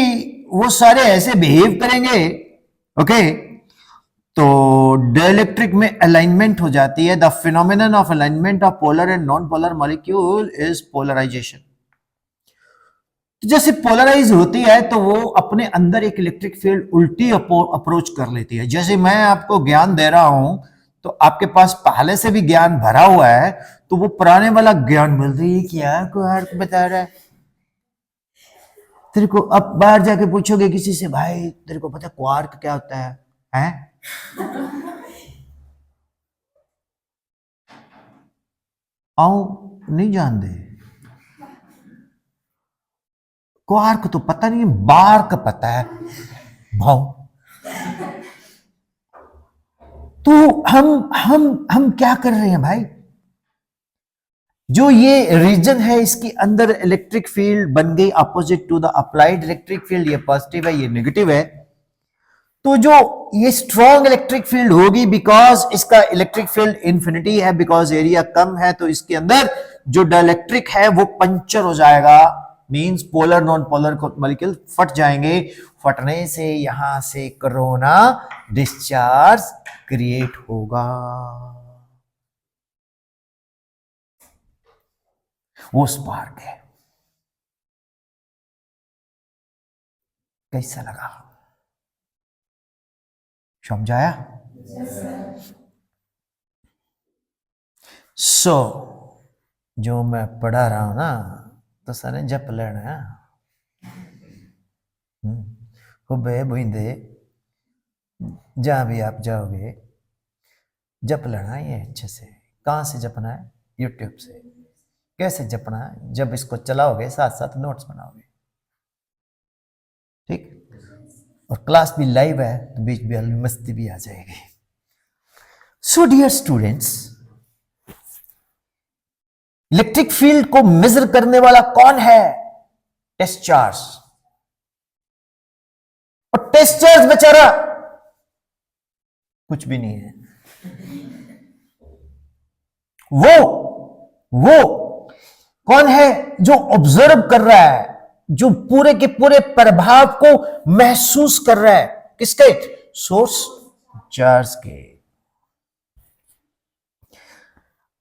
वो सारे ऐसे बिहेव करेंगे। ओके, तो डाइलेक्ट्रिक में अलाइनमेंट हो जाती है। The phenomenon of alignment of polar and non polar molecule is polarisation. जैसे पोलराइज होती है तो वो अपने अंदर एक इलेक्ट्रिक फील्ड उल्टी अप्रोच कर लेती है। जैसे मैं आपको ज्ञान दे रहा हूं तो आपके पास पहले से भी ज्ञान भरा हुआ है, तो वो पुराने वाला ज्ञान मिल रही है। क्या कुहार बता रहा है तेरे को? अब बाहर जाके पूछोगे किसी से, भाई तेरे को पता क्वार्क क्या होता है? हैं? आओ नहीं जानते। क्वार्क तो पता नहीं, बार्क पता है भाव। तो हम क्या कर रहे हैं भाई? जो ये रीजन है इसके अंदर इलेक्ट्रिक फील्ड बन गई opposite to the applied electric field. ये पॉजिटिव है, ये नेगेटिव है। तो जो ये स्ट्रॉन्ग इलेक्ट्रिक फील्ड होगी बिकॉज इसका इलेक्ट्रिक फील्ड इंफिनिटी है, बिकॉज एरिया कम है, तो इसके अंदर जो डाइलेक्ट्रिक है वो पंचर हो जाएगा। Means polar non polar molecule फट जाएंगे। फटने से यहां से कोरोना डिस्चार्ज क्रिएट होगा। वो स्पार्क है। कैसा लगा? समझाया? सो जो मैं पढ़ा रहा हूं ना तो सारे जप लेना हुबे बुंदे जहां भी आप जाओगे जप लेना ये अच्छे से। कहां से जपना है? यूट्यूब से। कैसे जपना है? जब इसको चलाओगे साथ साथ नोट्स बनाओगे, ठीक? और क्लास भी लाइव है तो बीच बीच में मस्ती भी आ जाएगी। So dear students, electric field को मेजर करने वाला कौन है? Test charge. और टेस्ट चार्ज बेचारा कुछ भी नहीं है। वो कौन है? जो ऑब्जर्व कर रहा है, जो पूरे के पूरे प्रभाव को महसूस कर रहा है। किसके? सोर्स चार्ज के।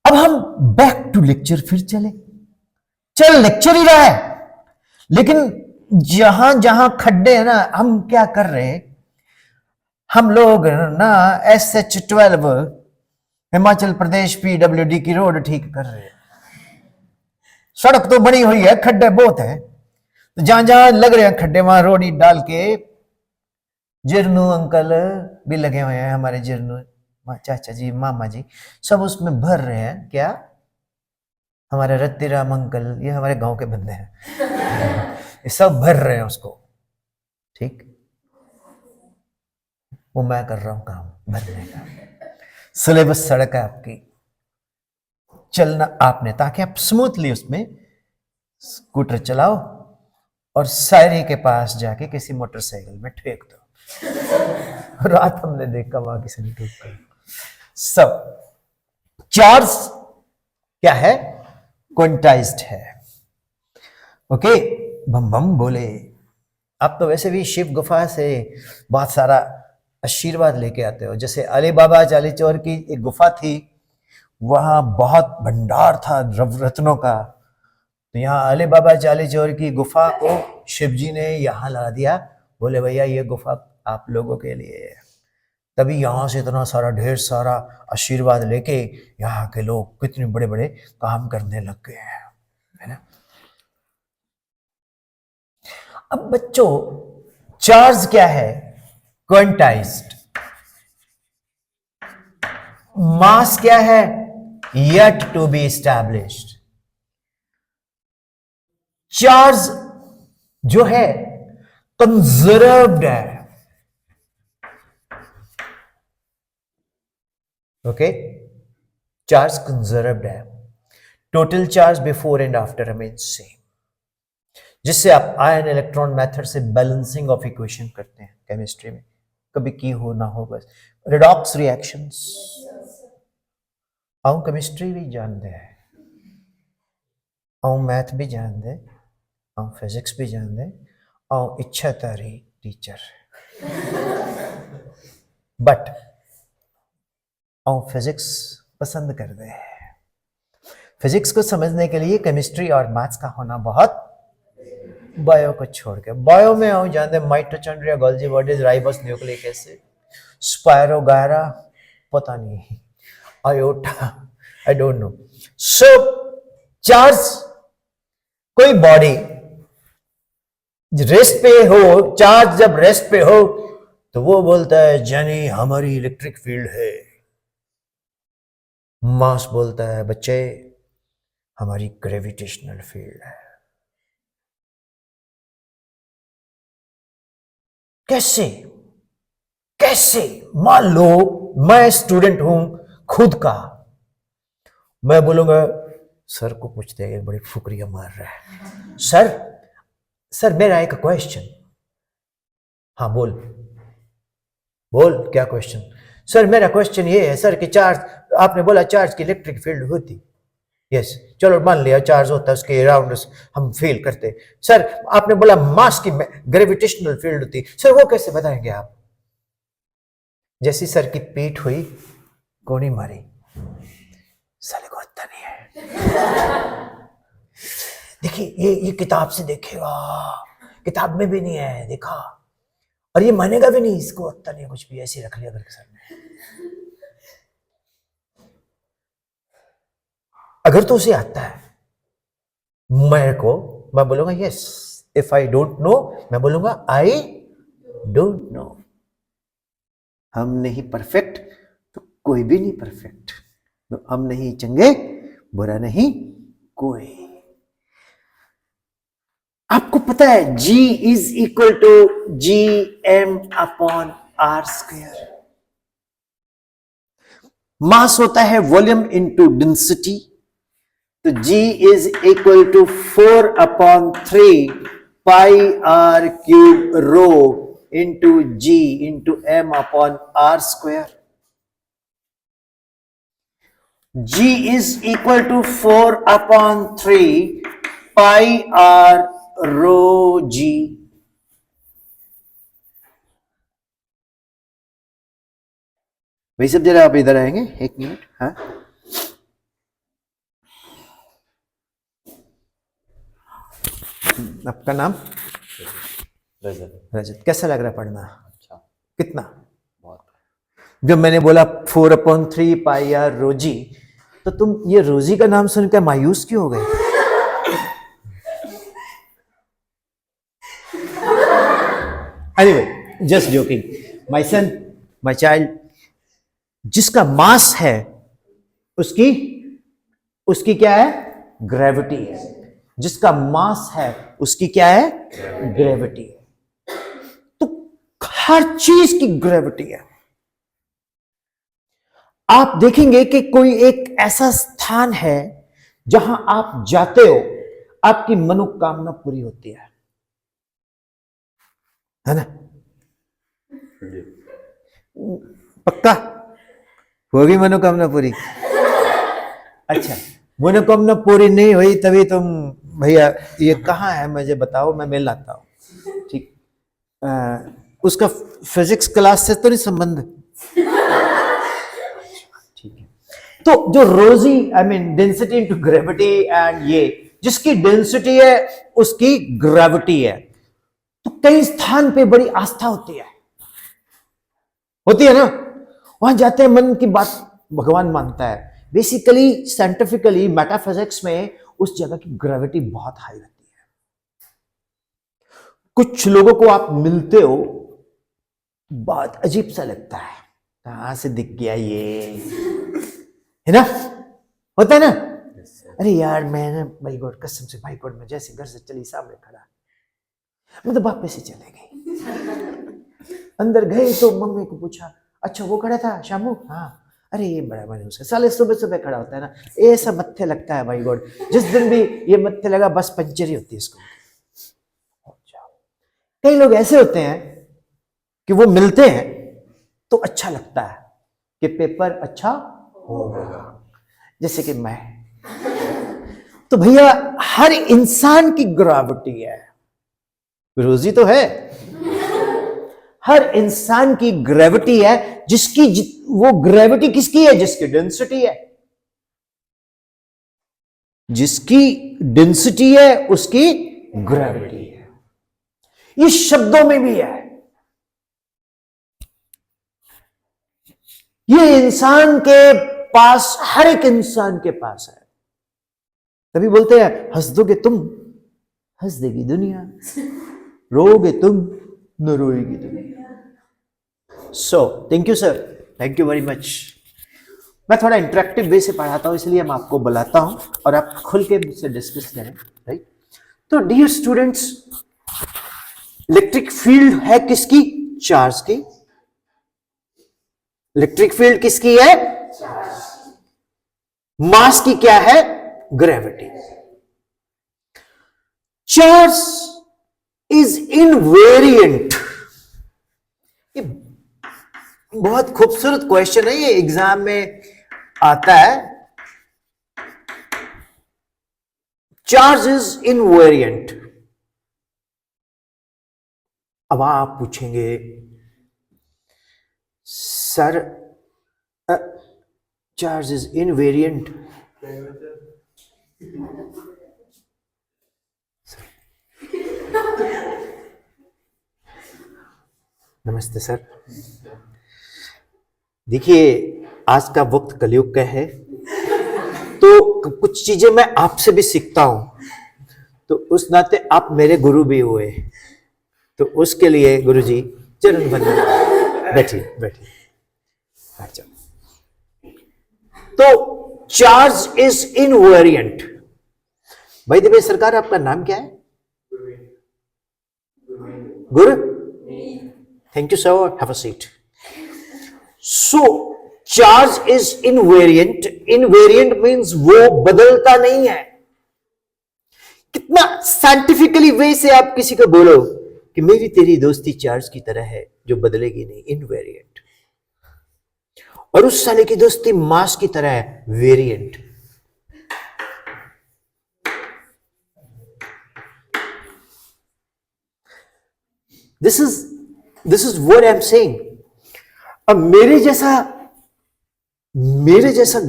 अब हम बैक टू लेक्चर फिर चल लेक्चर ही रहा है, लेकिन जहां जहां खड्डे हैं ना, हम क्या कर रहे हैं? हम लोग ना SH12 हिमाचल प्रदेश PWD की रोड ठीक कर रहे हैं। सड़क तो बनी हुई है, खड्डे बहुत है, तो जहां जहां लग रहे हैं खड्डे वहां रोड ही डाल के जिरनू अंकल भी लगे हुए हैं, हमारे जिरनू चाचा जी, मामा जी, सब उसमें भर रहे हैं। क्या? हमारे रत्तीराम अंकल, ये हमारे गांव के बंदे हैं, ये सब भर रहे हैं उसको, ठीक? वो मैं कर रहा हूं काम भरने का। सिलेबस सड़क है आपकी, चलना आपने, ताकि आप स्मूथली उसमें स्कूटर चलाओ और शायरी के पास जाके किसी मोटरसाइकिल में ठेक दो। रात हमने देखा वहां किसी ने ठोक कर। सब चार्ज क्या है? क्वांटाइज्ड है। ओके, बम बम बोले। आप तो वैसे भी शिव गुफा से बहुत सारा आशीर्वाद लेके आते हो। जैसे अली बाबा चाली चौर की एक गुफा थी, वहां बहुत भंडार था रत्नों का, तो यहाँ अली बाबा चाली चौर की गुफा को शिव जी ने यहाँ ला दिया। बोले भैया ये गुफा आप लोगों के लिए है। तभी यहाँ से इतना सारा ढेर सारा आशीर्वाद लेके यहाँ के लोग कितने बड़े बड़े काम करने लग गए हैं, है ना। अब बच्चों, चार्ज क्या है? क्वांटाइज्ड। मास क्या है? Yet to be established. Charge जो है कंजर्व्ड है, ओके। चार्ज कंजर्व्ड है। Total charge before and after remains same, जिससे आप आयन इलेक्ट्रॉन मेथड से बैलेंसिंग ऑफ इक्वेशन करते हैं केमिस्ट्री में, कभी की हो ना हो बस। रिडॉक्स रिएक्शंस आऊं केमिस्ट्री भी जानते हैं, आऊं मैथ भी जानते, आऊं फिजिक्स भी जानते, आऊं इच्छा तारी टीचर बट आऊं फिजिक्स पसंद कर दे। फिजिक्स को समझने के लिए केमिस्ट्री और मैथ्स का होना बहुत, बायो को छोड़ के। बायो में आऊं जानते mitochondria, Golgi bodies, ribose, nucleic acid, spirogyra, पता नहीं, iota, I don't know. So charge, कोई बॉडी रेस्ट पे हो, चार्ज जब रेस्ट पे हो तो वो बोलता है जानी हमारी इलेक्ट्रिक फील्ड है। मास बोलता है बच्चे हमारी ग्रेविटेशनल फील्ड है। कैसे? कैसे? मान लो मैं स्टूडेंट हूं खुद का, मैं बोलूंगा सर को पूछते हैं, बड़ी फुकरिया मार रहा है, सर मेरा एक क्वेश्चन। हाँ बोल बोल, क्या क्वेश्चन? सर मेरा क्वेश्चन ये है सर कि चार्ज, आपने बोला चार्ज की इलेक्ट्रिक फील्ड होती, यस, चलो मान लिया चार्ज होता है, उसके अराउंड हम फील करते। सर आपने बोला मास की ग्रेविटेशनल फील्ड होती, सर वो कैसे बताएंगे आप? जैसी सर की पीठ हुई, गोली मारी, साले को आता नहीं है। देखिए ये किताब से देखेगा, किताब में भी नहीं है देखा, और ये मानेगा भी नहीं, इसको आता नहीं कुछ भी, ऐसे रख लिया सर ने। अगर तो उसे आता है, मेरे को, मैं बोलूंगा yes, if I don't no मैं बोलूंगा आई डोंट नो। हम नहीं परफेक्ट तो कोई भी नहीं परफेक्ट, तो हम नहीं चंगे बुरा नहीं कोई। आपको पता है G is equal to GM upon R square. Mass होता है वॉल्यूम इंटू डेंसिटी, तो G is equal to 4/3 pi R cube rho into G into M upon R square. G is equal to 4/3 pi R rho G। भाई सब जरा आप इधर आएंगे एक मिनट। हाँ, आपका नाम? रजत। कैसा लग रहा है पढ़ना? अच्छा। कितना? बहुत। जब मैंने बोला 4/3 पाई आर रोजी, तो तुम ये रोजी का नाम सुनकर मायूस क्यों हो गए? Anyway, just joking. My son, my child, जिसका मास है उसकी क्या है? ग्रेविटी है। जिसका मास है उसकी क्या है? ग्रेविटी है। तो हर चीज की ग्रेविटी है। आप देखेंगे कि कोई एक ऐसा स्थान है जहां आप जाते हो, आपकी मनोकामना पूरी होती है ना? पक्का होगी मनोकामना पूरी? अच्छा, मनोकामना पूरी नहीं हुई तभी तुम भैया ये कहाँ है मुझे बताओ, मैं मिल आता हूँ। ठीक, उसका फिजिक्स क्लास से तो नहीं संबंध? ठीक है। तो जो रोजी I mean density into gravity and ये जिसकी डेंसिटी है उसकी ग्रेविटी है, तो कई स्थान पे बड़ी आस्था होती है ना, वहां जाते हैं मन की बात भगवान मानता है। बेसिकली साइंटिफिकली मेटाफिजिक्स में उस जगह की ग्रेविटी बहुत हाई रहती है। कुछ लोगों को आप मिलते हो, बहुत अजीब सा लगता है, कहां से दिख गया ये, है ना, होता है ना। अरे यार मैंने भाई गॉड कसम से भाई गॉड में जैसे घर से चली सामने खड़ा, मैं तो वापस ही चले गई। अंदर गए तो मम्मी को पूछा, अच्छा वो खड़ा था शामू? हाँ। अरे ये बड़ा मैंने उसका साले सुबह सुबह खड़ा होता है ना, ऐसा मत्थे लगता है भाई गॉड, जिस दिन भी ये मत्थे लगा बस पंचर ही होती है इसको। कई लोग ऐसे होते हैं कि वो मिलते हैं तो अच्छा लगता है कि पेपर अच्छा होगा, जैसे कि मैं। तो भैया हर इंसान की ग्रेविटी है, रोजी तो है, हर इंसान की ग्रेविटी है, जिसकी वो ग्रेविटी किसकी है? जिसकी डेंसिटी है, जिसकी डेंसिटी है उसकी ग्रेविटी है। ये शब्दों में भी है, ये इंसान के पास, हर एक इंसान के पास है। तभी बोलते हैं हंस दोगे तुम हंस देगी दुनिया, रोगे तुम न रोएगी दुनिया। So thank you sir, thank you very much. मैं थोड़ा इंटरेक्टिव वे से पढ़ाता हूं, इसलिए मैं आपको बुलाता हूं और आप खुल के मुझसे डिस्कस करें, राइट। तो डियर स्टूडेंट्स, इलेक्ट्रिक फील्ड है किसकी? चार्ज की। इलेक्ट्रिक फील्ड किसकी है? मास की क्या है? ग्रेविटी। Charge is invariant. ये बहुत खूबसूरत क्वेश्चन है, ये एग्जाम में आता है। Charge is invariant. अब आप पूछेंगे सर चार्ज इज इनवेरिएंट, नमस्ते सर। देखिए आज का वक्त कलयुग का है, तो कुछ चीजें मैं आपसे भी सीखता हूं, तो उस नाते आप मेरे गुरु भी हुए, तो उसके लिए गुरुजी चरण वंदन। बैठिए बैठिए। अच्छा, तो चार्ज इज इनवेरिएंट। भाई देवे सरकार, आपका नाम क्या है? गुरु। Thank you sir, have a seat. So charge is invariant. Invariant means वो बदलता नहीं है। कितना साइंटिफिकली वे से आप किसी को बोलो कि मेरी तेरी दोस्ती चार्ज की तरह है जो बदलेगी नहीं, इनवेरिएंट। और उस साले की दोस्ती मास की तरह है, variant. This is what I am saying. अब मेरे जैसा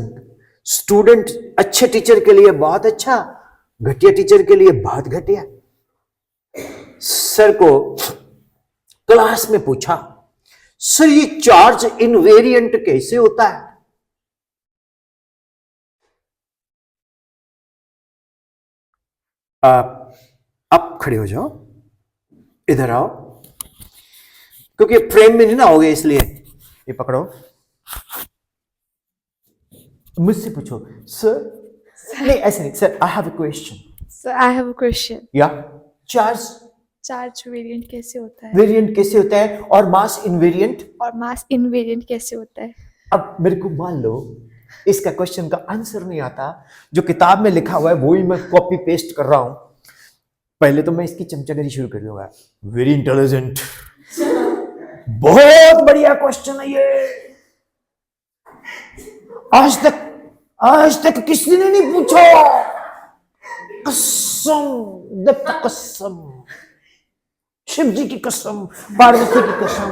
स्टूडेंट अच्छे टीचर के लिए बहुत अच्छा, घटिया टीचर के लिए बहुत घटिया। सर को क्लास में पूछा, सर ये चार्ज इनवेरिएंट कैसे होता है? आप खड़े हो जाओ, इधर आओ, क्योंकि फ्रेम में नहीं ना होगे, इसलिए ये पकड़ो, मुझसे पूछो। सर नहीं ऐसे नहीं, sir I have a question.
Sir I have a question.
या चार्ज
चार्ज वेरिएंट कैसे होता है?
वेरिएंट कैसे होता है? और मास इनवेरिएंट?
और मास इनवेरिएंट कैसे होता है?
अब मेरे को मान लो इसका क्वेश्चन का आंसर नहीं आता, जो किताब में लिखा हुआ है वो ही मैं कॉपी पेस्ट कर रहा हूं, पहले तो मैं इसकी चमचागिरी शुरू कर दूंगा। वेरी इंटेलिजेंट, बहुत बढ़िया क्वेश्चन है ये, आज तक किसी ने नहीं पूछा, कसम, कसम। शिव जी की कसम, पार्वती की कसम।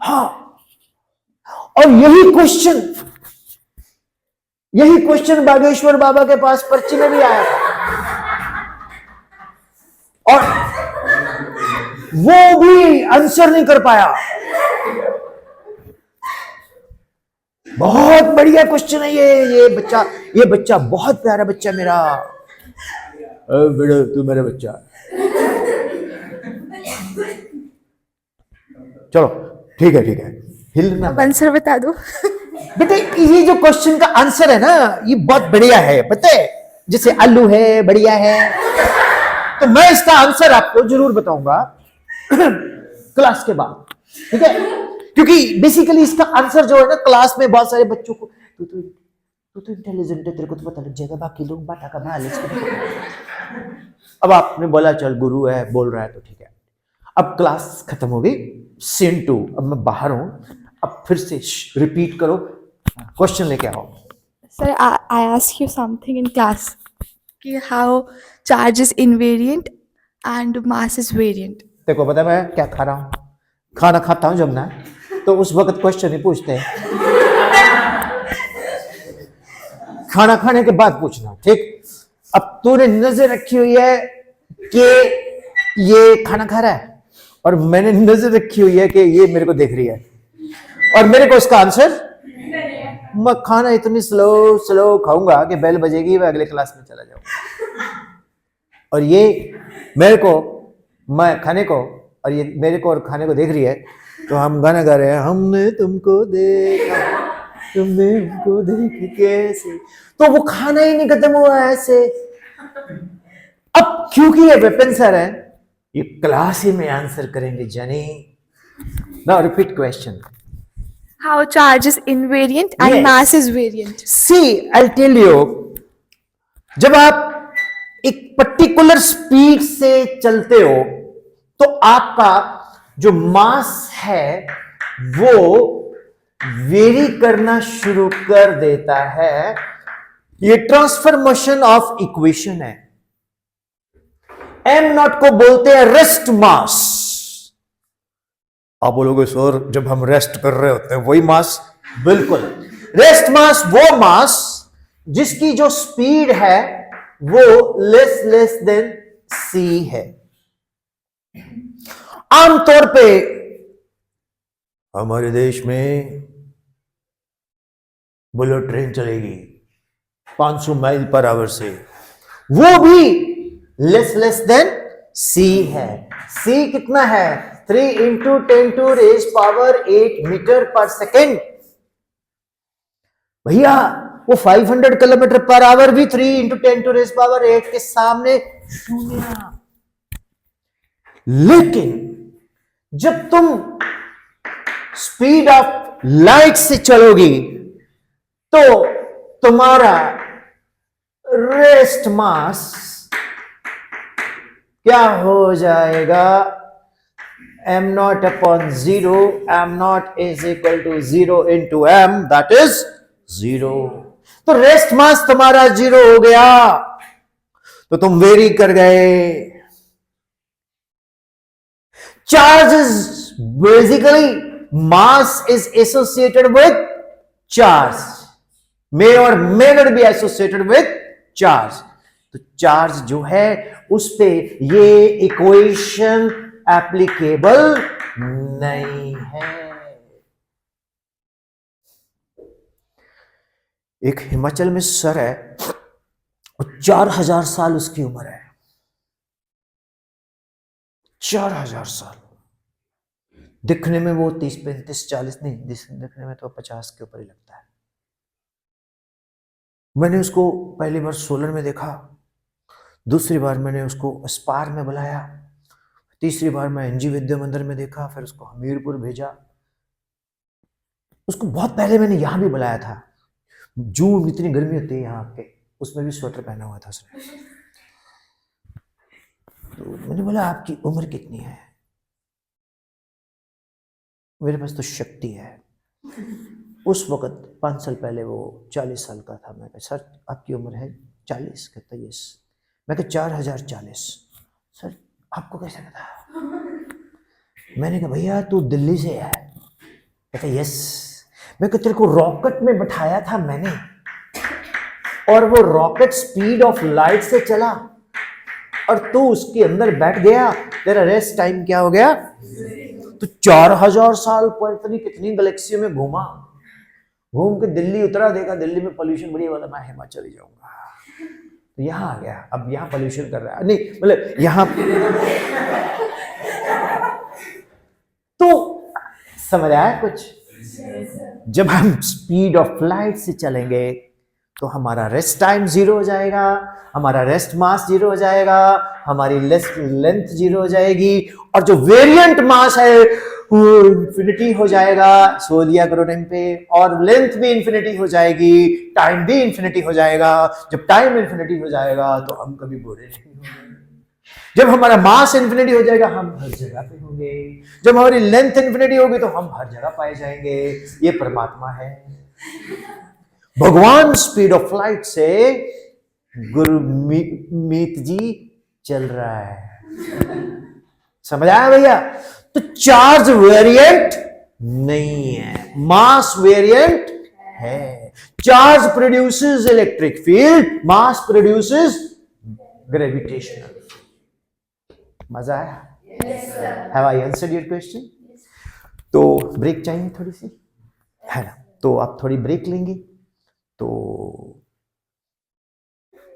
हाँ, और यही क्वेश्चन बागेश्वर बाबा के पास पर्ची में भी आया था, और वो भी आंसर नहीं कर पाया। बहुत बढ़िया क्वेश्चन है ये बच्चा बहुत प्यारा बच्चा मेरा। बेटा तू मेरा बच्चा। चलो ठीक है हिलना।
अब आंसर बता दो।
बेटे ये जो क्वेश्चन का आंसर है ना, ये बहुत बढ़िया है, पता है, जैसे आलू है बढ़िया है, तो मैं इसका आंसर आपको जरूर बताऊंगा क्लास के बाद, ठीक है? क्योंकि बेसिकली इसका आंसर जो है ना, क्लास में बहुत सारे बच्चों को तू तो इंटेलिजेंट है, तेरे को तो पता लग जाएगा, बाकी लोग बाटा का भाल। अब आपने बोला चल गुरु है बोल रहा है तो ठीक है। अब क्लास खत्म हो गई, सीन 2, अब मैं बाहर हूं, अब फिर से रिपीट करो, क्वेश्चन लेके आओ।
Sir, I asked you something in class. How charge is invariant and mass is variant.
तेरे को पता है मैं क्या खा रहा हूं? खाना खाता हूं जब ना, तो उस वक्त क्वेश्चन ही पूछते हैं, खाना खाने के बाद पूछना, ठीक? अब तूने नजर रखी हुई है कि ये खाना खा रहा है, और मैंने नजर रखी हुई है कि ये मेरे को देख रही है, और मेरे को इसका आंसर, मैं खाना इतनी स्लो खाऊंगा कि बेल बजेगी मैं अगले क्लास में चला जाऊंगा, और ये मेरे को, मैं खाने को, और ये मेरे को और खाने को देख रही है, तो हम गाना गा रहे हैं, हमने तुमको देखा तुमने हमको देखी कैसे, तो वो खाना ही नहीं खत्म हुआ ऐसे। अब क्योंकि ये वेपन सर है, ये क्लास ही में आंसर करेंगे जानी। Now repeat question.
How charge is invariant and
Yes.
mass is variant.
See, I'll tell you, जब आप एक पर्टिकुलर स्पीड से चलते हो तो आपका जो मास है वो वेरी करना शुरू कर देता है। ये ट्रांसफॉर्मेशन ऑफ इक्वेशन है। एम नॉट को बोलते हैं रेस्ट मास। आप बोलोगे सर जब हम रेस्ट कर रहे होते हैं वही मास? बिल्कुल, रेस्ट मास वो मास जिसकी जो स्पीड है वो लेस देन c है। आमतौर पे हमारे देश में बुलेट ट्रेन चलेगी 500 माइल पर आवर से, वो भी लेस देन c है। c कितना है? 3 × 10⁻⁸ मीटर पर सेकेंड। भैया वो 500 किलोमीटर पर आवर भी 3 × 10⁸ के सामने शून्य। लेकिन जब तुम स्पीड ऑफ लाइट से चलोगी तो तुम्हारा रेस्ट मास क्या हो जाएगा? m0/0, m0 is equal to 0 into m, that is 0। तो रेस्ट मास तुम्हारा 0 हो गया, तो तुम वेरी कर गए। Charge is basically mass is associated with charge, may और may not be associated with charge. तो चार्ज जो है उस पे ये इक्वेशन एप्लीकेबल नहीं है। एक हिमाचल में सर है, 4000 साल उसकी उम्र है। 4000 साल। दिखने में वो 30, 35, 40 नहीं, दिखने में तो 50 के ऊपर ही लगता है। मैंने उसको पहली बार सोलर में देखा, दूसरी बार मैंने उसको स्पार में बुलाया, तीसरी बार मैं एनजी विद्या मंदिर में देखा, फिर उसको हमीरपुर भेजा। उसको बहुत पहले मैंने यहां भी बुलाया था, जून इतनी गर्मी होती है यहाँ पे, उसमें भी स्वेटर पहना हुआ था उसने। तो मैंने बोला आपकी उम्र कितनी है? मेरे पास तो शक्ति है। उस वक्त 5 साल पहले वो 40 साल का था। मैं कहा सर आपकी उम्र है 40? कहता यस। मैं कहा 4040। सर आपको कैसे पता? मैंने कहा भैया तू दिल्ली से है। कहता यस। मैं कहा तेरे को रॉकेट में बैठाया था मैंने, और वो रॉकेट स्पीड ऑफ लाइट से चला और तू उसके अंदर बैठ गया, तेरा रेस्ट टाइम क्या हो गया? तो 4000 साल पर इतनी कितनी गैलेक्सियों में घूमा, घूम के दिल्ली उतरा, देखा दिल्ली में पोल्यूशन बढ़िया वाला, मैं हिमाचल ही जाऊंगा। तो यहाँ आ गया, अब यहाँ पोल्यूशन कर रहा है, नहीं मतलब यहाँ तो समझ आया कुछ? जब हम स्पीड ऑफ लाइट से चलेंगे तो हमारा रेस्ट टाइम 0 हो जाएगा, हमारा रेस्ट मास 0 हो जाएगा, हमारी लेंथ 0 हो जाएगी, और जो वेरिएंट मास है वो इन्फिनिटी हो जाएगा। सो दिया करो टाइम पे, और लेंथ भी इन्फिनिटी हो जाएगी, टाइम भी इन्फिनिटी हो जाएगा। जब टाइम इन्फिनिटी हो जाएगा तो हम कभी बोरे नहीं होंगे। जब हमारा मास इन्फिनिटी हो जाएगा हम हर जगह पे होंगे। जब हमारी लेंथ इन्फिनिटी होगी तो हम हर जगह पाए जाएंगे। ये परमात्मा है। भगवान स्पीड ऑफ लाइट से गुरमीत जी चल रहा है। समझ आया भैया? तो चार्ज वेरिएंट नहीं है, मास वेरिएंट है। चार्ज प्रोड्यूसेस इलेक्ट्रिक फील्ड, मास प्रोड्यूसेस ग्रेविटेशनल। मजा आया? Have I answered your question? तो ब्रेक चाहिए थोड़ी सी, है ना? तो आप थोड़ी ब्रेक लेंगे तो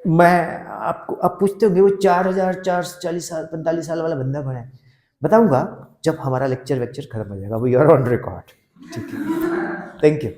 मैं आपको, आप पूछते होंगे वो 4440 साल 45 साल वाला बंदा कौन है? बताऊंगा जब हमारा लेक्चर खत्म हो जाएगा। We are on record. ठीक है, थैंक यू।